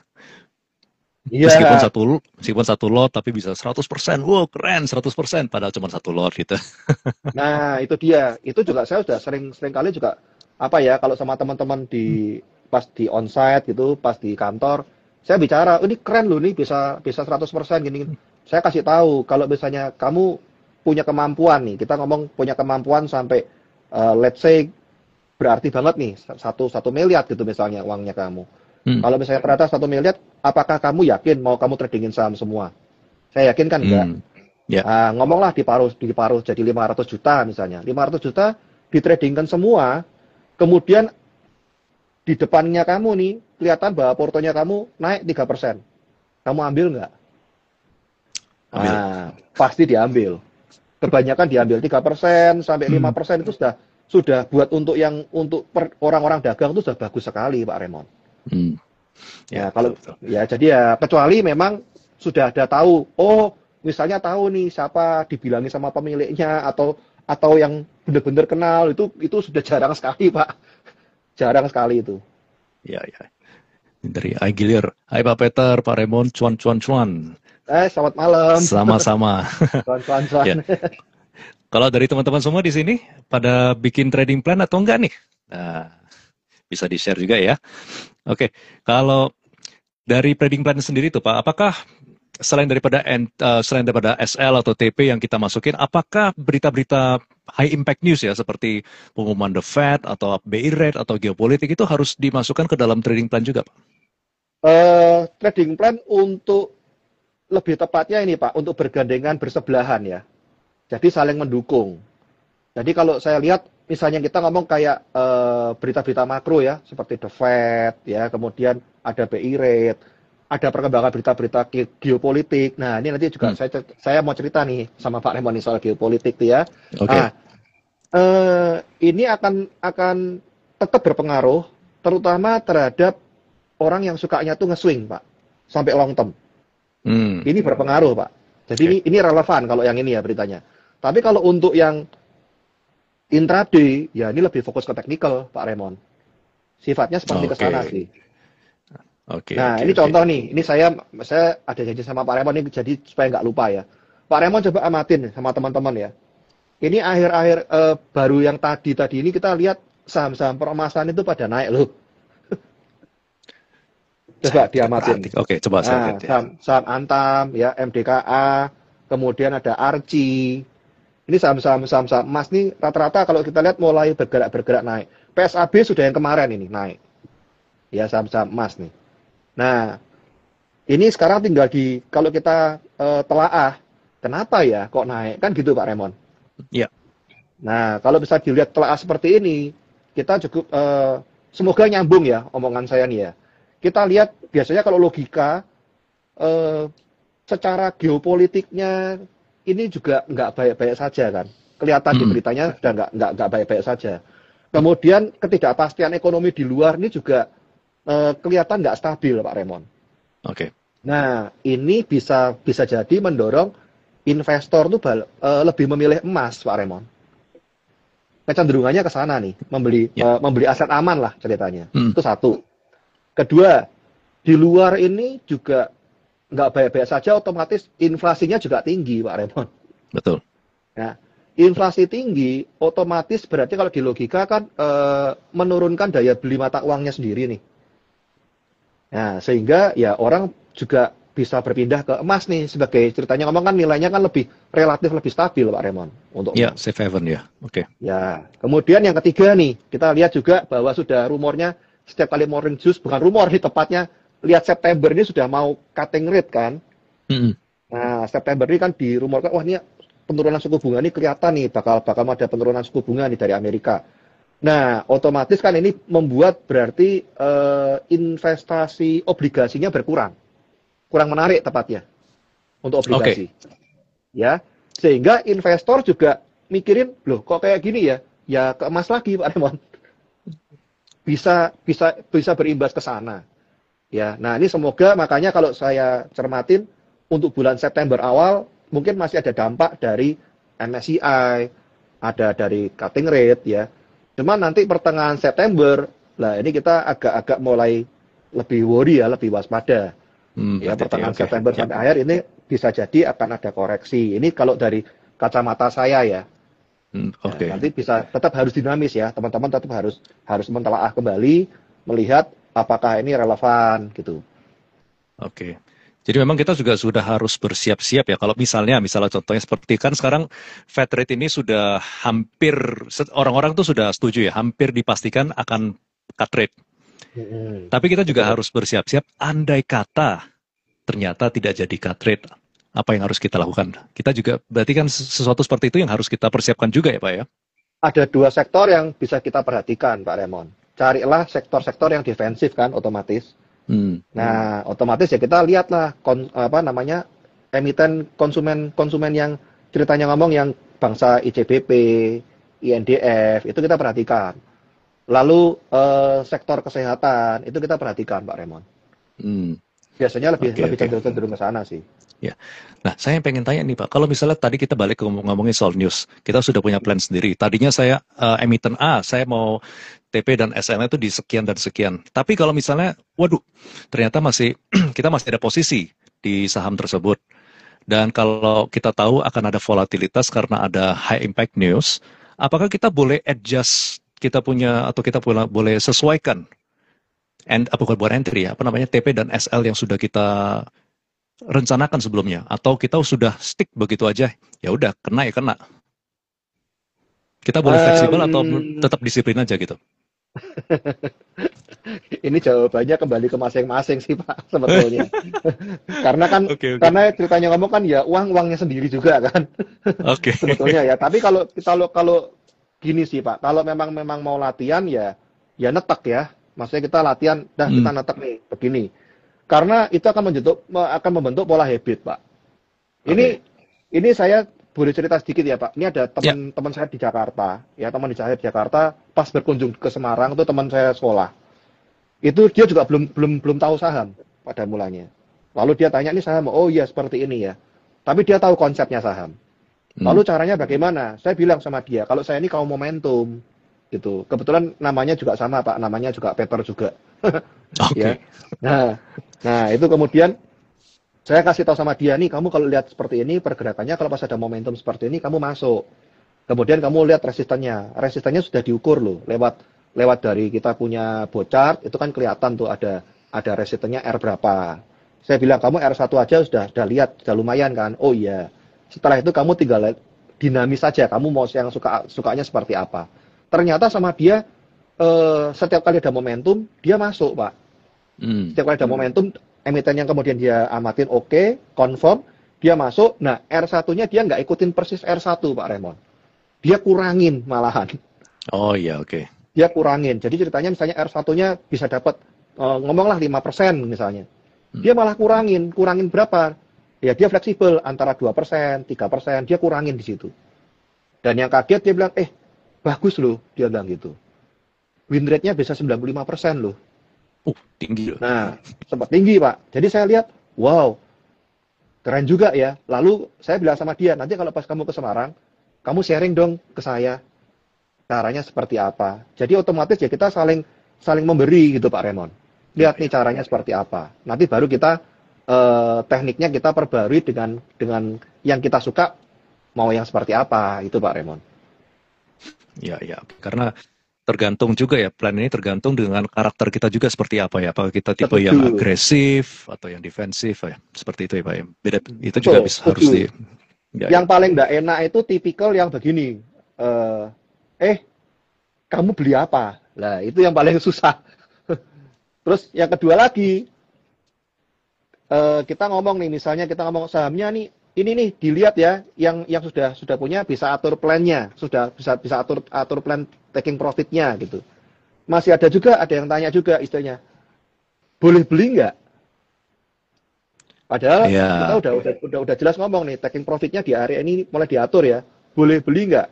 Speaker 1: Meskipun
Speaker 2: Iya,
Speaker 1: satu lot tapi bisa 100%. Wow, keren 100%, padahal cuma satu lot gitu.
Speaker 2: nah itu dia. Itu juga saya sudah sering kali juga apa ya kalau sama teman-teman di pas di onsite gitu, pas di kantor, saya bicara, "Oh, ini keren loh nih bisa bisa 100% gini." Saya kasih tahu kalau misalnya kamu punya kemampuan nih, kita ngomong punya kemampuan sampai let's say berarti banget nih satu satu miliar gitu misalnya uangnya kamu.
Speaker 1: Hmm,
Speaker 2: Kalau misalnya ternyata 1 miliar, apakah kamu yakin mau kamu tradingin saham semua? Saya yakin kan enggak.
Speaker 1: hmm, ya,
Speaker 2: Ngomonglah diparuh jadi 500 juta misalnya. 500 juta ditradingkan semua, kemudian di depannya kamu nih kelihatan bahwa portonya kamu naik 3%. Kamu ambil nggak?
Speaker 1: ambil.
Speaker 2: Pasti diambil. Kebanyakan diambil 3% sampai lima
Speaker 1: Hmm,
Speaker 2: persen itu sudah buat untuk yang untuk orang-orang dagang itu sudah bagus sekali Pak Remon.
Speaker 1: hmm, ya,
Speaker 2: Ya
Speaker 1: betul
Speaker 2: kalau
Speaker 1: betul.
Speaker 2: ya jadi ya kecuali memang sudah ada tahu, oh misalnya tahu nih siapa dibilangin sama pemiliknya atau yang benar-benar kenal itu sudah jarang sekali Pak, jarang sekali itu.
Speaker 1: Ya, ya. Dari Aigilir. Hai Pak Peter, Pak Raymond, cuan cuan cuan.
Speaker 2: Selamat malam,
Speaker 1: Sama-sama.
Speaker 2: cuan-cuan.
Speaker 1: Ya. Kalau dari teman-teman semua di sini pada bikin trading plan atau enggak nih? Nah, bisa di-share juga ya. Oke, kalau dari trading plan sendiri tuh Pak, apakah selain daripada SL atau TP yang kita masukin, apakah berita-berita high impact news ya seperti pengumuman The Fed atau BI rate atau geopolitik itu harus dimasukkan ke dalam trading plan juga Pak?
Speaker 2: Trading plan untuk lebih tepatnya ini Pak, untuk bergandengan bersebelahan ya. Jadi saling mendukung. Jadi kalau saya lihat misalnya kita ngomong kayak berita-berita makro ya, seperti The Fed ya, kemudian ada BI rate, ada perkembangan berita-berita geopolitik. Nah, ini nanti juga
Speaker 1: Hmm,
Speaker 2: saya mau cerita nih sama Pak Remon soal geopolitik tuh ya.
Speaker 1: oke.
Speaker 2: Nah, ini akan tetap berpengaruh terutama terhadap orang yang sukanya tuh nge-swing, Pak, sampai long term.
Speaker 1: Hmm,
Speaker 2: Ini berpengaruh, Pak. Jadi
Speaker 1: oke.
Speaker 2: ini relevan kalau yang ini ya beritanya. Tapi kalau untuk yang intraday, ya ini lebih fokus ke teknikal, Pak Remon. Sifatnya seperti ke
Speaker 1: Oke.
Speaker 2: sana sih.
Speaker 1: Oke,
Speaker 2: Nah,
Speaker 1: oke,
Speaker 2: ini
Speaker 1: oke.
Speaker 2: contoh nih. Ini saya ada janji sama Pak Remon ini jadi supaya nggak lupa ya. Pak Remon coba amatin sama teman-teman ya. ini akhir-akhir baru yang tadi ini kita lihat saham-saham peremasan itu pada naik loh. Coba
Speaker 1: Saya tidak
Speaker 2: diamatin.
Speaker 1: perhati. Oke, coba saya
Speaker 2: Nah,
Speaker 1: lihat ya.
Speaker 2: saham Antam, ya MDKA, kemudian ada Arci. Ini saham-saham emas nih rata-rata kalau kita lihat mulai bergerak naik. PSAB sudah yang kemarin ini naik. Ya saham-saham emas nih. Nah, ini sekarang tinggal kalau kita telaah, kenapa ya kok naik? Kan gitu Pak Raymond.
Speaker 1: Ya,
Speaker 2: Nah, kalau bisa dilihat telaah seperti ini, kita cukup semoga nyambung ya omongan saya nih ya. Kita lihat biasanya kalau logika eh, secara geopolitiknya ini juga nggak baik-baik saja kan. Kelihatan di
Speaker 1: mm,
Speaker 2: beritanya sudah nggak baik-baik saja. Kemudian ketidakpastian ekonomi di luar ini juga kelihatan nggak stabil Pak Raymond.
Speaker 1: oke.
Speaker 2: Nah, ini bisa jadi mendorong investor tuh lebih memilih emas Pak Raymond. Kecenderungannya ke sana nih,
Speaker 1: Ya,
Speaker 2: membeli aset aman lah ceritanya.
Speaker 1: mm,
Speaker 2: Itu satu. Kedua, di luar ini juga nggak baik-baik saja, otomatis inflasinya juga tinggi, Pak Raymond.
Speaker 1: betul.
Speaker 2: Nah, inflasi tinggi, otomatis berarti kalau di logika kan menurunkan daya beli mata uangnya sendiri nih. Nah, sehingga ya orang juga bisa berpindah ke emas nih sebagai ceritanya ngomong kan nilainya kan relatif lebih stabil, Pak Raymond, untuk
Speaker 1: Ya,
Speaker 2: emas.
Speaker 1: safe haven ya. Oke.
Speaker 2: Ya, kemudian yang ketiga nih, kita lihat juga bahwa sudah rumornya setiap kali morning juice, bukan rumor nih tepatnya, lihat September ini sudah mau cutting rate kan.
Speaker 1: Mm,
Speaker 2: Nah, September ini kan dirumorkan, wah ini penurunan suku bunga ini kelihatan nih, bakal ada penurunan suku bunga nih dari Amerika. Nah, otomatis kan ini membuat berarti investasi obligasinya berkurang. Kurang menarik tepatnya untuk
Speaker 1: oke.
Speaker 2: obligasi. Ya, sehingga investor juga mikirin, loh kok kayak gini ya? Ya ke emas lagi Pak Raymond. Bisa berimbas ke sana. Ya, nah ini semoga makanya kalau saya cermatin untuk bulan September awal mungkin masih ada dampak dari MSCI, ada dari cutting rate ya. Cuma nanti pertengahan September, lah ini kita agak-agak mulai lebih worry ya, lebih waspada. Ya
Speaker 1: Berarti
Speaker 2: pertengahan
Speaker 1: oke.
Speaker 2: September
Speaker 1: Ya,
Speaker 2: sampai akhir ini bisa jadi akan ada koreksi. Ini kalau dari kacamata saya ya. Ya,
Speaker 1: oke.
Speaker 2: nanti bisa tetap harus dinamis ya, teman-teman tetap harus mentelaah kembali, melihat apakah ini relevan gitu.
Speaker 1: Oke. Jadi memang kita juga sudah harus bersiap-siap ya. Kalau misalnya contohnya seperti kan sekarang Fed rate ini sudah hampir orang-orang tuh sudah setuju ya, hampir dipastikan akan cut rate. Tapi kita juga
Speaker 2: Betul.
Speaker 1: harus bersiap-siap andai kata ternyata tidak jadi cut rate. Apa yang harus kita lakukan? Kita juga berarti kan sesuatu seperti itu yang harus kita persiapkan juga ya Pak ya.
Speaker 2: Ada dua sektor yang bisa kita perhatikan Pak Raymond. Carilah sektor-sektor yang defensif kan otomatis.
Speaker 1: Hmm.
Speaker 2: Nah, otomatis ya kita lihatlah emiten konsumen yang ceritanya ngomong yang bangsa ICBP, INDF itu kita perhatikan. Lalu sektor kesehatan itu kita perhatikan Pak Raymond.
Speaker 1: Hmm.
Speaker 2: Biasanya lebih
Speaker 1: Oke, oke.
Speaker 2: cenderung ke sana sih.
Speaker 1: Ya. Nah, saya pengen tanya nih Pak, kalau misalnya tadi kita balik ke ngomongin soal news, kita sudah punya plan sendiri. Tadinya saya emiten A, saya mau TP dan SL itu di sekian dan sekian. Tapi kalau misalnya, waduh, ternyata kita masih ada posisi di saham tersebut. Dan kalau kita tahu akan ada volatilitas karena ada high impact news, apakah kita boleh adjust kita punya atau kita boleh sesuaikan bukan entry ya, apa namanya TP dan SL yang sudah kita rencanakan sebelumnya, atau kita sudah stick begitu aja, ya udah kena ya kena. Kita boleh fleksibel atau
Speaker 2: Um,
Speaker 1: tetap disiplin aja gitu.
Speaker 2: ini jawabannya kembali ke masing-masing sih Pak sebetulnya. Karena kan
Speaker 1: Oke, oke.
Speaker 2: karena ceritanya ngomong kan ya uangnya sendiri juga kan
Speaker 1: Oke.
Speaker 2: sebetulnya ya. Tapi kalau gini sih Pak, kalau memang mau latihan ya netek ya. Maksudnya kita latihan, dah kita
Speaker 1: Hmm,
Speaker 2: netek nih begini. Karena itu akan membentuk pola habit Pak. Ini
Speaker 1: oke.
Speaker 2: ini saya boleh cerita sedikit ya Pak. Ini ada
Speaker 1: Ya,
Speaker 2: teman saya di Jakarta, ya teman saya di Jakarta pas berkunjung ke Semarang itu teman saya sekolah. Itu dia juga belum tahu saham pada mulanya. Lalu dia tanya ini saham, oh iya seperti ini ya. Tapi dia tahu konsepnya saham.
Speaker 1: hmm,
Speaker 2: Lalu caranya bagaimana? Saya bilang sama dia, kalau saya ini kaum momentum gitu. Kebetulan namanya juga sama Pak, namanya juga Peter juga. Ya.
Speaker 1: oke.
Speaker 2: Nah, nah itu kemudian saya kasih tahu sama dia nih, kamu kalau lihat seperti ini pergerakannya kalau pas ada momentum seperti ini kamu masuk. Kemudian kamu lihat resistannya. Resistannya sudah diukur loh lewat dari kita punya bocart, itu kan kelihatan tuh ada resistannya R berapa. Saya bilang kamu R1 aja sudah lihat, sudah lumayan kan. Oh iya. Setelah itu kamu tinggal dinamis saja, kamu mau yang sukanya seperti apa. Ternyata sama dia setiap kali ada momentum, dia masuk, Pak. Setiap kali ada momentum, emiten yang kemudian dia amatin oke, confirm, dia masuk. Nah, R1-nya dia nggak ikutin persis R1, Pak Raymond. Dia kurangin malahan.
Speaker 1: Oh iya, oke.
Speaker 2: Dia kurangin. Jadi ceritanya misalnya R1-nya bisa dapat, ngomonglah 5% misalnya. Dia malah kurangin berapa? Ya dia fleksibel, antara 2%, 3%, dia kurangin di situ. Dan yang kaget dia bilang, bagus loh, dia bilang gitu. Win rate-nya bisa 95% loh.
Speaker 1: Tinggi loh.
Speaker 2: Nah, sempat tinggi, Pak. Jadi saya lihat, wow, keren juga ya. Lalu saya bilang sama dia, nanti kalau pas kamu ke Semarang, kamu sharing dong ke saya. Caranya seperti apa. Jadi otomatis ya kita saling memberi gitu, Pak Raymond. Lihat nih caranya seperti apa. Nanti baru kita tekniknya kita perbarui dengan yang kita suka, mau yang seperti apa, itu Pak Raymond.
Speaker 1: Ya. Karena tergantung juga ya, plan ini tergantung dengan karakter kita juga seperti apa ya. Apakah kita tipe yang agresif atau yang defensif ya. Seperti itu ya Pak. Beda, itu juga harus di...
Speaker 2: Yang paling nggak enak itu tipikal yang begini. Kamu beli apa? Nah, itu yang paling susah. Terus yang kedua lagi, kita ngomong nih, misalnya kita ngomong sahamnya nih, ini nih dilihat ya, yang sudah punya bisa atur plan-nya, sudah bisa atur plan taking profit-nya gitu. Masih ada yang tanya juga istilahnya, boleh beli nggak? Padahal kita udah jelas ngomong nih, taking profit-nya di area ini mulai diatur ya, boleh beli nggak?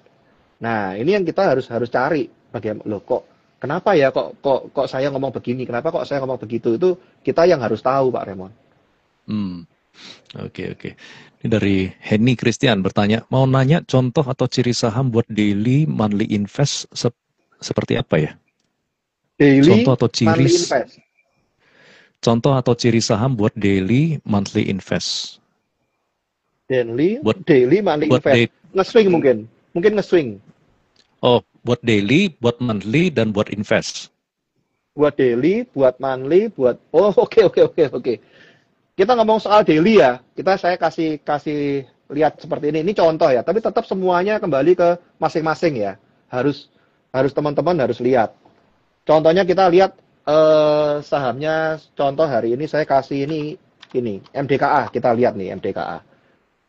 Speaker 2: Nah ini yang kita harus cari, bagaimana loh kok kenapa ya kok saya ngomong begini, kenapa kok saya ngomong begitu, itu kita yang harus tahu Pak Raymond.
Speaker 1: Oke. Ini dari Henny Christian bertanya, mau nanya contoh atau ciri saham buat daily monthly invest seperti apa ya?
Speaker 2: Daily
Speaker 1: contoh atau ciri
Speaker 2: monthly invest.
Speaker 1: Contoh atau ciri saham buat daily monthly invest.
Speaker 2: Daily monthly invest. Nge-swing mungkin nge-swing.
Speaker 1: Oh, buat daily, buat monthly, dan buat invest.
Speaker 2: Buat daily, buat monthly, oke. Kita ngomong soal daily ya. Saya kasih lihat seperti ini. Ini contoh ya, tapi tetap semuanya kembali ke masing-masing ya. Harus teman-teman harus lihat. Contohnya kita lihat sahamnya, contoh hari ini saya kasih ini MDKA, kita lihat nih MDKA.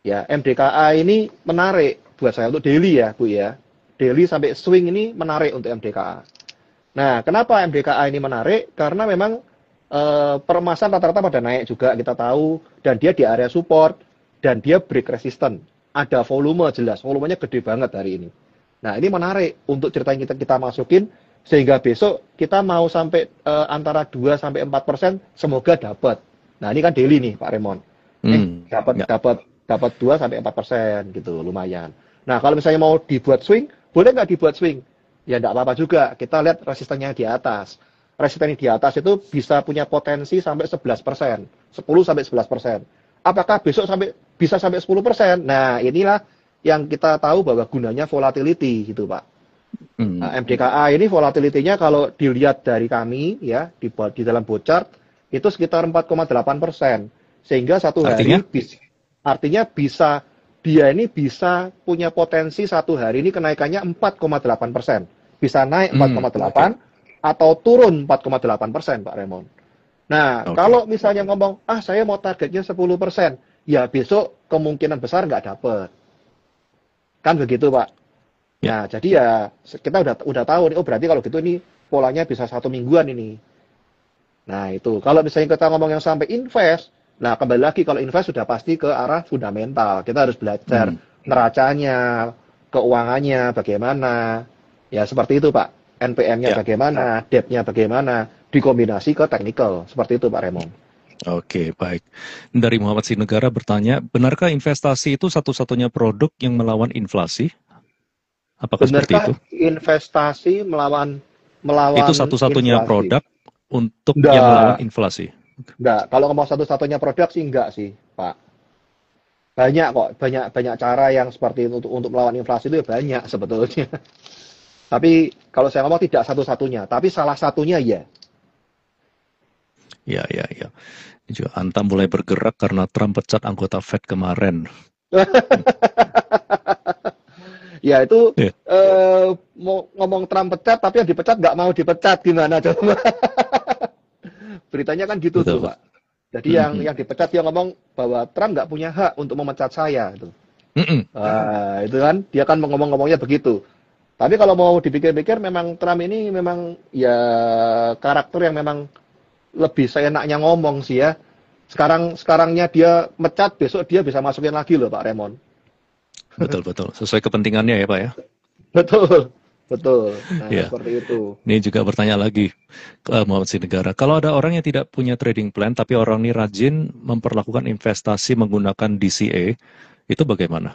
Speaker 2: Ya, MDKA ini menarik buat saya untuk daily ya, Bu ya. Daily sampai swing ini menarik untuk MDKA. Nah, kenapa MDKA ini menarik? Karena memang peremasan rata-rata pada naik juga, kita tahu, dan dia di area support, dan dia break resistant. Ada volume jelas, volumenya gede banget hari ini. Nah, ini menarik untuk cerita yang kita masukin, sehingga besok kita mau sampai antara 2-4%, semoga dapat. Nah, ini kan daily nih Pak Raymond. Dapat 2-4% gitu, lumayan. Nah, kalau misalnya mau dibuat swing, boleh nggak dibuat swing? Ya nggak apa-apa juga. Kita lihat resistannya di atas. Resisten di atas itu bisa punya potensi sampai 11%, 10-11%. Apakah besok bisa sampai 10%? Nah, inilah yang kita tahu bahwa gunanya volatility gitu, Pak. Nah, MDKA ini volatility-nya kalau dilihat dari kami ya di dalam bocart itu sekitar 4,8%. Sehingga satu hari artinya bisa dia ini bisa punya potensi satu hari ini kenaikannya 4,8%. Bisa naik 4,8 atau turun 4,8%, Pak Raymond. Nah, kalau misalnya ngomong, saya mau targetnya 10%, ya besok kemungkinan besar nggak dapet. Kan begitu, Pak. Nah, jadi ya kita udah tahu nih, berarti kalau gitu ini polanya bisa 1 mingguan ini. Nah, itu. Kalau misalnya kita ngomong yang sampai invest, nah kembali lagi kalau invest sudah pasti ke arah fundamental. Kita harus belajar neracanya, keuangannya bagaimana. Ya, seperti itu, Pak. NPM-nya bagaimana, debt-nya bagaimana, dikombinasi ke technical. Seperti itu, Pak Raymond.
Speaker 1: Oke, baik. Dari Muhammad Sinegara bertanya, benarkah investasi itu satu-satunya produk yang melawan inflasi? Apakah seperti itu?
Speaker 2: Investasi melawan
Speaker 1: itu satu-satunya produk untuk yang melawan inflasi?
Speaker 2: Enggak, kalau ngomong satu-satunya produk sih enggak sih, Pak. Banyak kok, banyak cara yang seperti itu untuk melawan inflasi itu ya banyak sebetulnya. Tapi kalau saya ngomong tidak satu-satunya, tapi salah satunya ya.
Speaker 1: Ya, ya, ya. Ini juga Antam mulai bergerak karena Trump pecat anggota Fed kemarin.
Speaker 2: Ya itu
Speaker 1: Ya,
Speaker 2: mau ngomong Trump pecat, tapi yang dipecat nggak mau dipecat gimana coba? Beritanya kan gitu tuh
Speaker 1: betul,
Speaker 2: Pak.
Speaker 1: betul.
Speaker 2: Jadi
Speaker 1: Mm-mm.
Speaker 2: yang dipecat dia ngomong bahwa Trump nggak punya hak untuk memecat saya. Itu.
Speaker 1: Mm-mm.
Speaker 2: Itu kan dia kan ngomong-ngomongnya begitu. Tapi kalau mau dipikir-pikir memang Trump ini memang ya karakter yang memang lebih seenaknya ngomong sih ya. Sekarangnya dia mecat, besok dia bisa masukin lagi loh Pak Raymond.
Speaker 1: Betul, betul. Sesuai kepentingannya ya, Pak ya.
Speaker 2: Betul, betul. Nah,
Speaker 1: Ya.
Speaker 2: seperti itu.
Speaker 1: Ini juga bertanya lagi ke Muhammad Sinegara. Kalau ada orang yang tidak punya trading plan, tapi orang ini rajin memperlakukan investasi menggunakan DCA, itu bagaimana?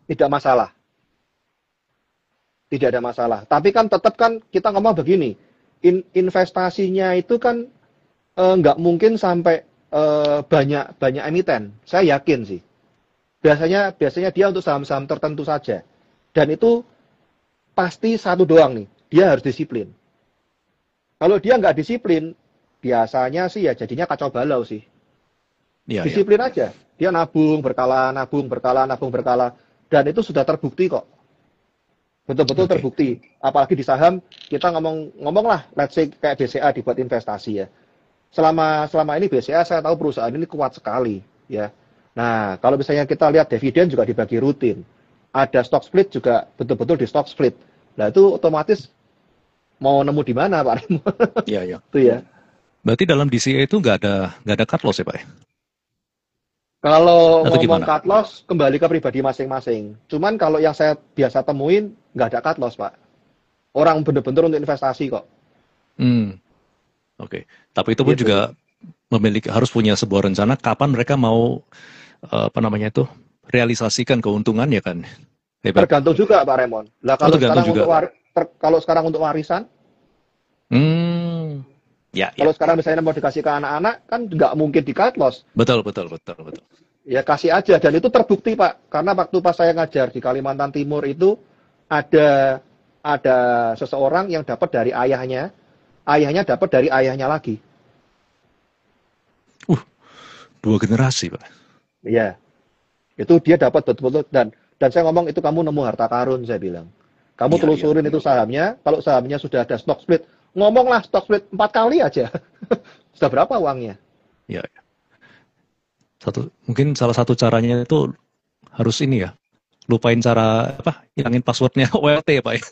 Speaker 2: Tidak masalah, tidak ada masalah. Tapi kan tetap kan kita ngomong begini, investasinya itu kan nggak mungkin sampai banyak banyak emiten. Saya yakin sih. Biasanya dia untuk saham-saham tertentu saja. Dan itu pasti satu doang nih, dia harus disiplin. Kalau dia nggak disiplin, biasanya sih ya jadinya kacau balau sih.
Speaker 1: Ya, ya.
Speaker 2: Disiplin aja. Dia nabung berkala, nabung berkala, nabung berkala. Dan itu sudah terbukti kok. Betul-betul
Speaker 1: Oke.
Speaker 2: terbukti. Apalagi di saham, kita ngomong lah, let's say kayak BCA dibuat investasi ya. Selama ini BCA saya tahu perusahaan ini kuat sekali ya. Nah, kalau misalnya kita lihat dividen juga dibagi rutin. Ada stock split juga betul-betul di stock split. Nah, itu otomatis mau nemu di mana Pak Remo?
Speaker 1: Ya, ya.
Speaker 2: Itu ya.
Speaker 1: Berarti dalam DCA itu nggak ada cut loss ya, Pak ya?
Speaker 2: Kalau
Speaker 1: Atau
Speaker 2: ngomong
Speaker 1: gimana?
Speaker 2: cut loss, kembali ke pribadi masing-masing. Cuman kalau yang saya biasa temuin, nggak ada cut loss, Pak. Orang bener-bener untuk investasi kok.
Speaker 1: Hmm, oke. Tapi itu pun
Speaker 2: Gitu.
Speaker 1: juga harus punya sebuah rencana kapan mereka mau apa namanya itu realisasikan keuntungannya kan. Hebat.
Speaker 2: Tergantung juga, Pak Remon. Lah
Speaker 1: Oh, tergantung juga.
Speaker 2: kalau sekarang untuk warisan,
Speaker 1: Hmm, ya, ya.
Speaker 2: kalau sekarang misalnya mau dikasih ke anak-anak, kan nggak mungkin di cut loss.
Speaker 1: Betul, betul, betul, betul.
Speaker 2: Ya kasih aja. Dan itu terbukti, Pak. Karena waktu pas saya ngajar di Kalimantan Timur itu, ada ada seseorang yang dapat dari ayahnya dapat dari ayahnya lagi.
Speaker 1: Uh, dua generasi, Pak.
Speaker 2: Iya. Itu dia dapat betul-betul dan saya ngomong itu kamu nemu harta karun saya bilang. Kamu
Speaker 1: Iya, iya.
Speaker 2: telusurin itu sahamnya, kalau sahamnya sudah ada stock split, ngomonglah stock split 4 kali aja. Sudah berapa uangnya?
Speaker 1: Iya, iya. Mungkin salah satu caranya itu harus ini ya, lupain cara apa, hilangin passwordnya OLT ya, Pak ya.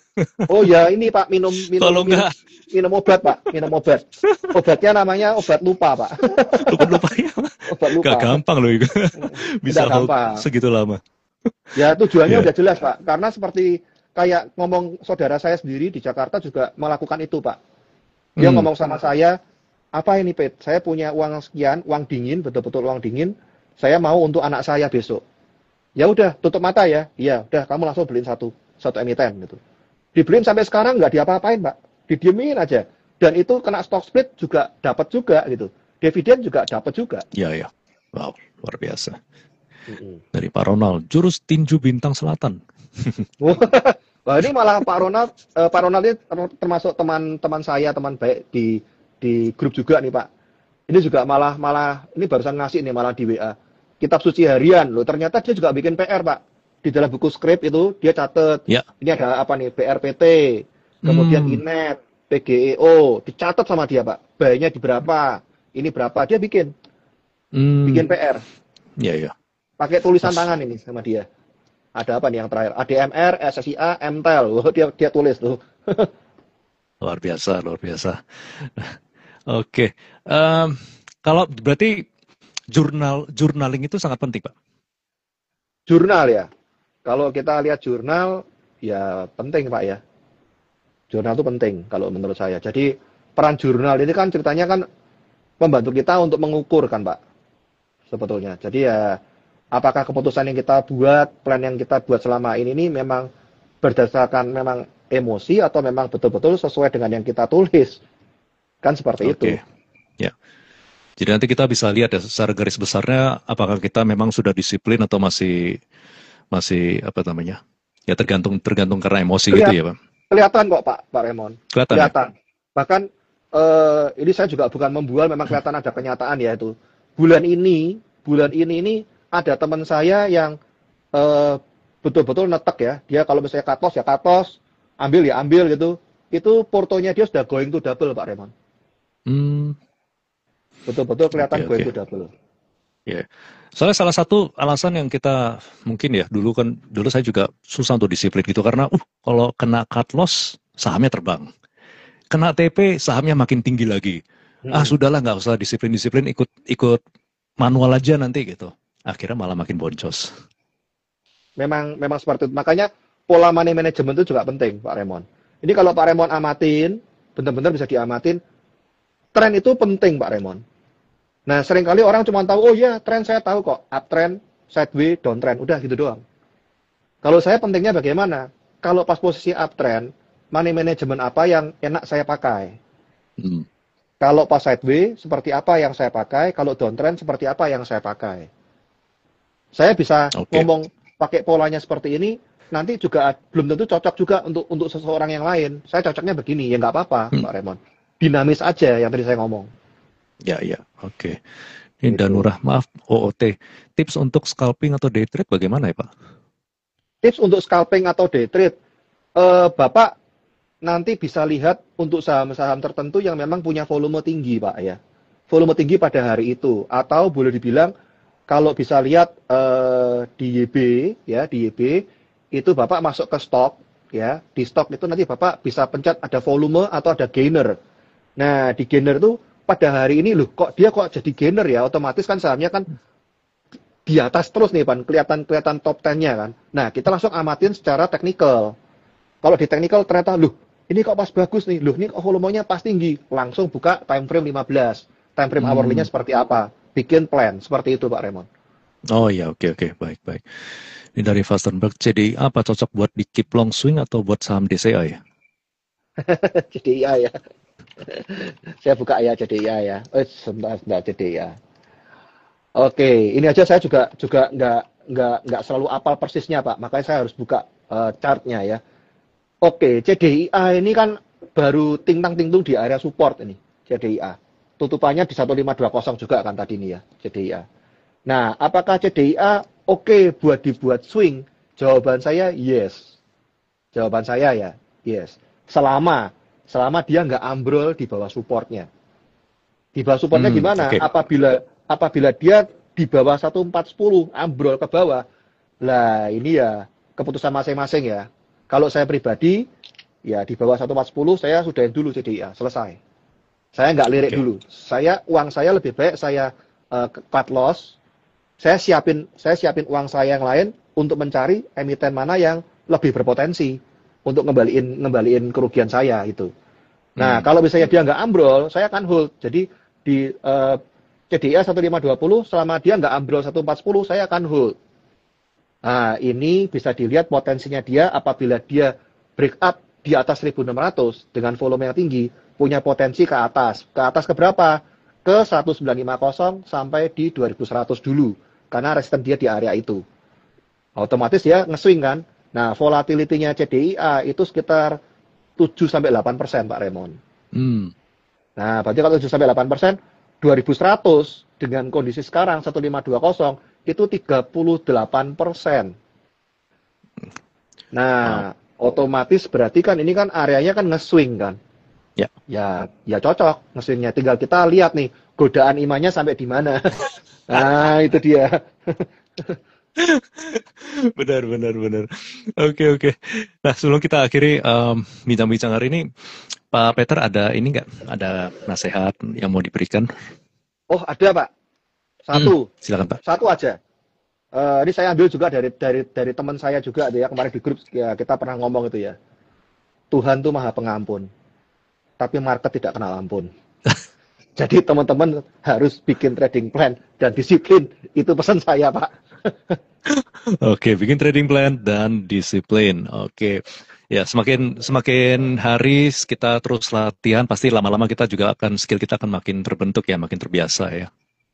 Speaker 2: Oh ya ini Pak minum minum
Speaker 1: Kalau
Speaker 2: minum
Speaker 1: nggak,
Speaker 2: minum obat Pak, minum obat. Obatnya namanya obat lupa Pak.
Speaker 1: lupa ya.
Speaker 2: Obat
Speaker 1: Gak
Speaker 2: lupa.
Speaker 1: gampang loh itu.
Speaker 2: Tidak
Speaker 1: Bisa hold
Speaker 2: gampang.
Speaker 1: segitu lama.
Speaker 2: Ya tujuannya
Speaker 1: Ya.
Speaker 2: udah jelas Pak. Karena seperti kayak ngomong saudara saya sendiri di Jakarta juga melakukan itu Pak. Dia
Speaker 1: Hmm.
Speaker 2: ngomong sama saya, apa ini Pet? Saya punya uang sekian, uang dingin, betul-betul uang dingin. Saya mau untuk anak saya besok. Ya udah, tutup mata ya. Iya, udah kamu langsung beliin satu emiten gitu. Dibeliin sampai sekarang nggak diapa-apain Pak. Didiemin aja. Dan itu kena stock split juga dapat juga gitu. Dividen juga dapat juga.
Speaker 1: Ya, ya. Wow, luar biasa.
Speaker 2: Mm-mm.
Speaker 1: Dari Pak Ronald, jurus tinju bintang selatan.
Speaker 2: Wah ini malah Pak Ronald ini termasuk teman-teman saya, teman baik di grup juga nih Pak. Ini juga malah ini barusan ngasih nih malah di WA. Kitab suci harian loh. Ternyata dia juga bikin PR Pak. Di dalam buku skrip itu dia catat.
Speaker 1: Ya.
Speaker 2: Ini ada apa nih? BRPT, kemudian
Speaker 1: Hmm.
Speaker 2: INET, PGEO, dicatat sama dia Pak. Bayarnya di berapa? Ini berapa? Dia bikin
Speaker 1: Hmm.
Speaker 2: PR.
Speaker 1: Ya, ya.
Speaker 2: Pakai tulisan
Speaker 1: Mas,
Speaker 2: tangan ini sama dia. Ada apa nih yang terakhir? ADMR, SSIA, MTEL. Wah, dia tulis tuh.
Speaker 1: luar biasa, luar biasa. Oke. Em, kalau berarti journaling itu sangat penting, Pak.
Speaker 2: Jurnal ya. Kalau kita lihat jurnal, ya penting Pak ya. Jurnal itu penting kalau menurut saya. Jadi peran jurnal ini kan ceritanya kan membantu kita untuk mengukur kan Pak. Sebetulnya. Jadi ya apakah keputusan yang kita buat, plan yang kita buat selama ini memang berdasarkan memang emosi atau memang betul-betul sesuai dengan yang kita tulis. Kan seperti itu.
Speaker 1: Oke. Ya. Jadi nanti kita bisa lihat ya secara garis besarnya apakah kita memang sudah disiplin atau masih masih apa namanya? Ya tergantung tergantung karena emosi gitu ya, Pak.
Speaker 2: Kelihatan kok Pak Raymond.
Speaker 1: Kelihatan ya?
Speaker 2: Kelihatan. Bahkan ini saya juga bukan membual, memang kelihatan ada kenyataan ya itu. Bulan ini ini ada teman saya yang eh, betul-betul netek ya. Dia kalau misalnya cut loss ya cut loss, ambil ya ambil gitu. Itu portonya dia sudah going to double Pak Raymond.
Speaker 1: Hmm,
Speaker 2: Betul-betul
Speaker 1: oke
Speaker 2: kelihatan going
Speaker 1: oke.
Speaker 2: to double.
Speaker 1: Ya. Soalnya salah satu alasan yang kita mungkin ya dulu saya juga susah untuk disiplin gitu karena kalau kena cut loss sahamnya terbang. Kena TP sahamnya makin tinggi lagi. Ah
Speaker 2: Mm-mm.
Speaker 1: sudahlah nggak usah disiplin-disiplin ikut ikut manual aja nanti gitu. Akhirnya malah makin boncos.
Speaker 2: Memang seperti itu. Makanya pola money management itu juga penting, Pak Raymond. Ini kalau Pak Raymond amatin, benar-benar bisa diamatin, tren itu penting, Pak Raymond. Nah, seringkali orang cuma tahu, oh ya, tren saya tahu kok, uptrend, sideways, downtrend, udah gitu doang. Kalau saya pentingnya bagaimana? Kalau pas posisi uptrend, money management apa yang enak saya pakai?
Speaker 1: Hmm,
Speaker 2: Kalau pas sideways, seperti apa yang saya pakai? Kalau downtrend, seperti apa yang saya pakai? Saya bisa
Speaker 1: oke.
Speaker 2: ngomong pakai polanya seperti ini, nanti juga belum tentu cocok juga untuk seseorang yang lain. Saya cocoknya begini, ya nggak apa-apa,
Speaker 1: Hmm,
Speaker 2: Pak Raymond. Dinamis aja yang tadi saya ngomong.
Speaker 1: ya ya oke. Ini
Speaker 2: Gitu.
Speaker 1: Danurah maaf OOT. Tips untuk scalping atau day trade bagaimana ya Pak?
Speaker 2: Tips untuk scalping atau day trade, Bapak nanti bisa lihat untuk saham-saham tertentu yang memang punya volume tinggi, Pak ya. Volume tinggi pada hari itu, atau boleh dibilang kalau bisa lihat di YB ya, di YB itu Bapak masuk ke stok ya, di stok itu nanti Bapak bisa pencet ada volume atau ada gainer. Nah, di gainer tuh pada hari ini loh kok dia kok jadi gainer ya, otomatis kan sahamnya kan di atas terus nih, Pan. Kelihatan kelihatan top 10-nya kan. Nah, kita langsung amatin secara teknikal. Kalau di technical ternyata, loh, ini kok pas bagus nih, loh, ini kok volumenya pas tinggi. Langsung buka time frame 15. Time frame hourly-nya
Speaker 1: Hmm,
Speaker 2: seperti apa? Bikin plan. Seperti itu, Pak Raymond.
Speaker 1: oh ya oke oke baik baik. Ini dari Fastenberg. Jadi apa cocok buat di keep long swing atau buat saham DCA ya?
Speaker 2: CDIA ya. Saya buka ya CDIA ya. Sebentar CDIA. Oke, ini aja saya juga juga nggak selalu apal persisnya, Pak. Makanya saya harus buka chartnya ya. Oke, CDIA ini kan baru ting-tang-ting-tung di area support ini, CDIA. Tutupannya di 1520 juga kan tadi ini ya, CDIA. Nah, apakah CDIA oke buat dibuat swing? Jawaban saya yes. Jawaban saya ya, yes. Selama dia nggak ambrol di bawah supportnya. Di bawah supportnya
Speaker 1: Hmm,
Speaker 2: gimana?
Speaker 1: oke.
Speaker 2: Apabila dia di bawah 1410 ambrol ke bawah, lah ini ya keputusan masing-masing ya. Kalau saya pribadi, ya di bawah 1410 saya sudahin dulu CDIA, selesai. Saya nggak lirik
Speaker 1: Oke.
Speaker 2: dulu. Uang saya lebih baik saya cut loss. Saya siapin uang saya yang lain untuk mencari emiten mana yang lebih berpotensi untuk ngembaliin kerugian saya itu. Nah,
Speaker 1: Hmm,
Speaker 2: kalau misalnya dia nggak ambrol, saya akan hold. Jadi di CDIA 1520 selama dia nggak ambrol 1410, saya akan hold. Nah, ini bisa dilihat potensinya dia apabila dia break up di atas 1600 dengan volume yang tinggi, punya potensi ke atas. Ke atas ke berapa? Ke 1950 sampai di 2100 dulu. Karena resisten dia di area itu. Otomatis dia nge-swing kan. Nah, volatility-nya CDIA itu sekitar 7 sampai 8% Pak Raymond.
Speaker 1: hmm,
Speaker 2: Nah, berarti kalau 7 sampai 8%, 2100 dengan kondisi sekarang 1520 itu 38%.
Speaker 1: wow.
Speaker 2: Nah, otomatis berarti kan ini kan areanya kan nge-swing kan.
Speaker 1: Ya,
Speaker 2: Ya cocok nge-swingnya. Tinggal kita lihat nih godaan imannya sampai di mana. Nah, itu dia.
Speaker 1: benar benar benar. Oke oke. Nah sebelum kita akhiri bincang-bincang hari ini, Pak Peter ada ini nggak? Ada nasihat yang mau diberikan?
Speaker 2: Oh, ada Pak.
Speaker 1: Hmm,
Speaker 2: Satu.
Speaker 1: silakan Pak.
Speaker 2: Satu aja. Ini saya ambil juga dari teman saya juga ya kemarin di grup ya kita pernah ngomong itu ya. Tuhan tuh Maha Pengampun, tapi market tidak kenal ampun. Jadi teman-teman harus bikin trading plan dan disiplin. Itu pesan saya, Pak.
Speaker 1: Oke, bikin trading plan dan disiplin. Oke. Ya, semakin semakin hari kita terus latihan, pasti lama-lama kita juga akan skill kita akan makin terbentuk ya, makin terbiasa ya.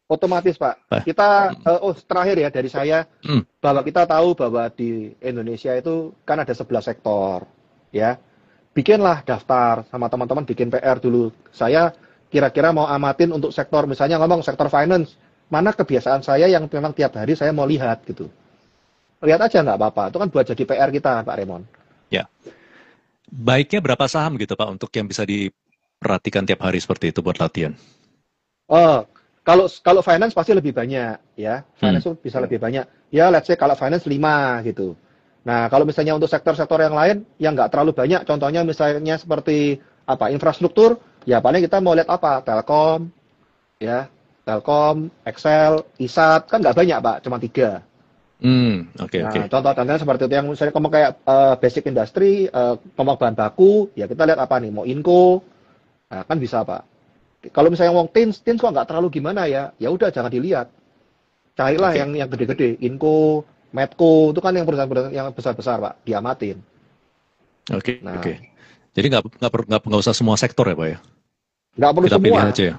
Speaker 2: Otomatis Pak.
Speaker 1: Pak.
Speaker 2: Kita, terakhir ya dari saya,
Speaker 1: Hmm.
Speaker 2: bahwa kita tahu bahwa di Indonesia itu kan ada 11 sektor, ya. Bikinlah daftar sama teman-teman, bikin PR dulu. Saya kira-kira mau amatin untuk sektor, misalnya ngomong sektor finance, mana kebiasaan saya yang memang tiap hari saya mau lihat gitu. Lihat aja nggak apa-apa, itu kan buat jadi PR kita Pak Raymond.
Speaker 1: Ya, baiknya berapa saham gitu Pak untuk yang bisa diperhatikan tiap hari seperti itu buat latihan?
Speaker 2: Oh, kalau kalau finance pasti lebih banyak ya.
Speaker 1: Hmm.
Speaker 2: Finance itu bisa lebih banyak. Ya, let's say kalau finance 5 gitu. Nah, kalau misalnya untuk sektor-sektor yang lain yang nggak terlalu banyak, contohnya misalnya seperti apa infrastruktur, ya paling kita mau lihat apa Telkom, ya Telkom, Excel, ISAT kan nggak banyak Pak, cuma 3.
Speaker 1: Oke, oke.
Speaker 2: Nah, contoh-contohnya seperti itu yang misalnya kamu kayak basic industry, ngomong bahan baku, ya kita lihat apa nih, mau Inco, nah, kan bisa Pak. Kalau misalnya ngomong tins kok nggak terlalu gimana ya, ya udah jangan dilihat. Carilah
Speaker 1: Oke.
Speaker 2: yang gede-gede, Inco, Medco, itu kan yang perusahaan-perusahaan yang besar-besar Pak, diamatin.
Speaker 1: Oke,
Speaker 2: Nah,
Speaker 1: oke. Jadi nggak usah semua sektor ya Pak ya?
Speaker 2: nggak perlu
Speaker 1: Kita pilih
Speaker 2: semua.
Speaker 1: aja ya.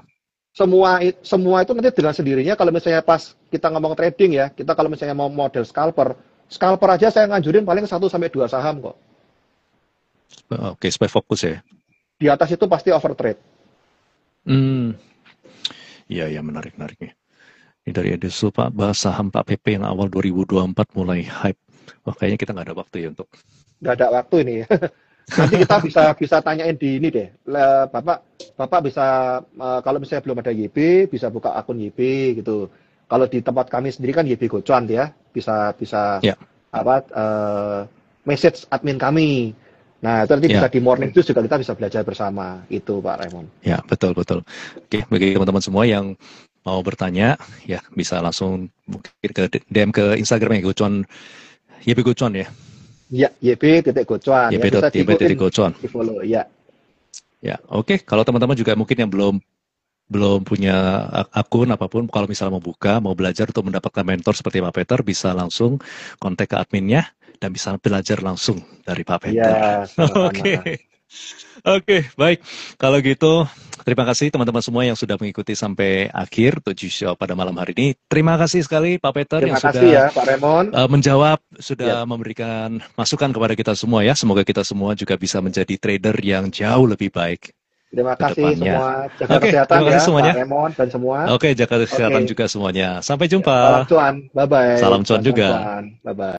Speaker 2: Semua itu nanti dengan sendirinya kalau misalnya pas kita ngomong trading ya, kita kalau misalnya mau model scalper aja saya nganjurin paling 1 sampai 2 saham kok.
Speaker 1: Oke, supaya fokus ya.
Speaker 2: Di atas itu pasti overtrade.
Speaker 1: Hmm, iya, iya, menarik, menarik nih. Ini dari Edesu, Pak, bahas saham Pak PP yang awal 2024 mulai hype. Wah, kayaknya kita nggak ada waktu ya untuk...
Speaker 2: Nggak ada waktu ini ya. Nanti kita bisa tanyain di ini deh. Bapak bisa kalau misalnya belum ada YB, bisa buka akun YB gitu. Kalau di tempat kami sendiri kan YB Gocuan ya, bisa
Speaker 1: Ya,
Speaker 2: apa message admin kami. Nah, itu nanti bisa
Speaker 1: ya,
Speaker 2: di morning news juga kita bisa belajar bersama. Itu Pak Raymond.
Speaker 1: ya, betul, betul. Oke, bagi teman-teman semua yang mau bertanya, ya bisa langsung mungkin ke DM ke Instagramnya Gocuan, YB Gocuan ya.
Speaker 2: Ya, YB.Gocuan ya bisa
Speaker 1: YB.Gocuan.
Speaker 2: di follow ya.
Speaker 1: Ya, oke. Kalau teman-teman juga mungkin yang belum punya akun apapun, kalau misalnya mau buka, mau belajar untuk mendapatkan mentor seperti Pak Peter, bisa langsung kontak ke adminnya dan bisa belajar langsung dari Pak Peter.
Speaker 2: Ya, sama-sama.
Speaker 1: Oke, oke, baik. Kalau gitu, terima kasih teman-teman semua yang sudah mengikuti sampai akhir tujuh show pada malam hari ini. Terima kasih sekali Pak Peter yang
Speaker 2: Terima kasih ya Pak Raymond.
Speaker 1: menjawab, sudah
Speaker 2: Ya,
Speaker 1: memberikan masukan kepada kita semua ya. Semoga kita semua juga bisa menjadi trader yang jauh lebih baik
Speaker 2: terima
Speaker 1: ke
Speaker 2: kasih
Speaker 1: depannya.
Speaker 2: semua. Jaga
Speaker 1: Oke,
Speaker 2: kesehatan
Speaker 1: terima kasih
Speaker 2: ya
Speaker 1: semuanya.
Speaker 2: Pak Raymond dan semua.
Speaker 1: Oke, jaga kesehatan
Speaker 2: Oke.
Speaker 1: juga semuanya. Sampai
Speaker 2: Ya, salam
Speaker 1: jumpa.
Speaker 2: cuan. Bye bye.
Speaker 1: Salam cuan
Speaker 2: Salam
Speaker 1: juga.
Speaker 2: cuan. Bye bye.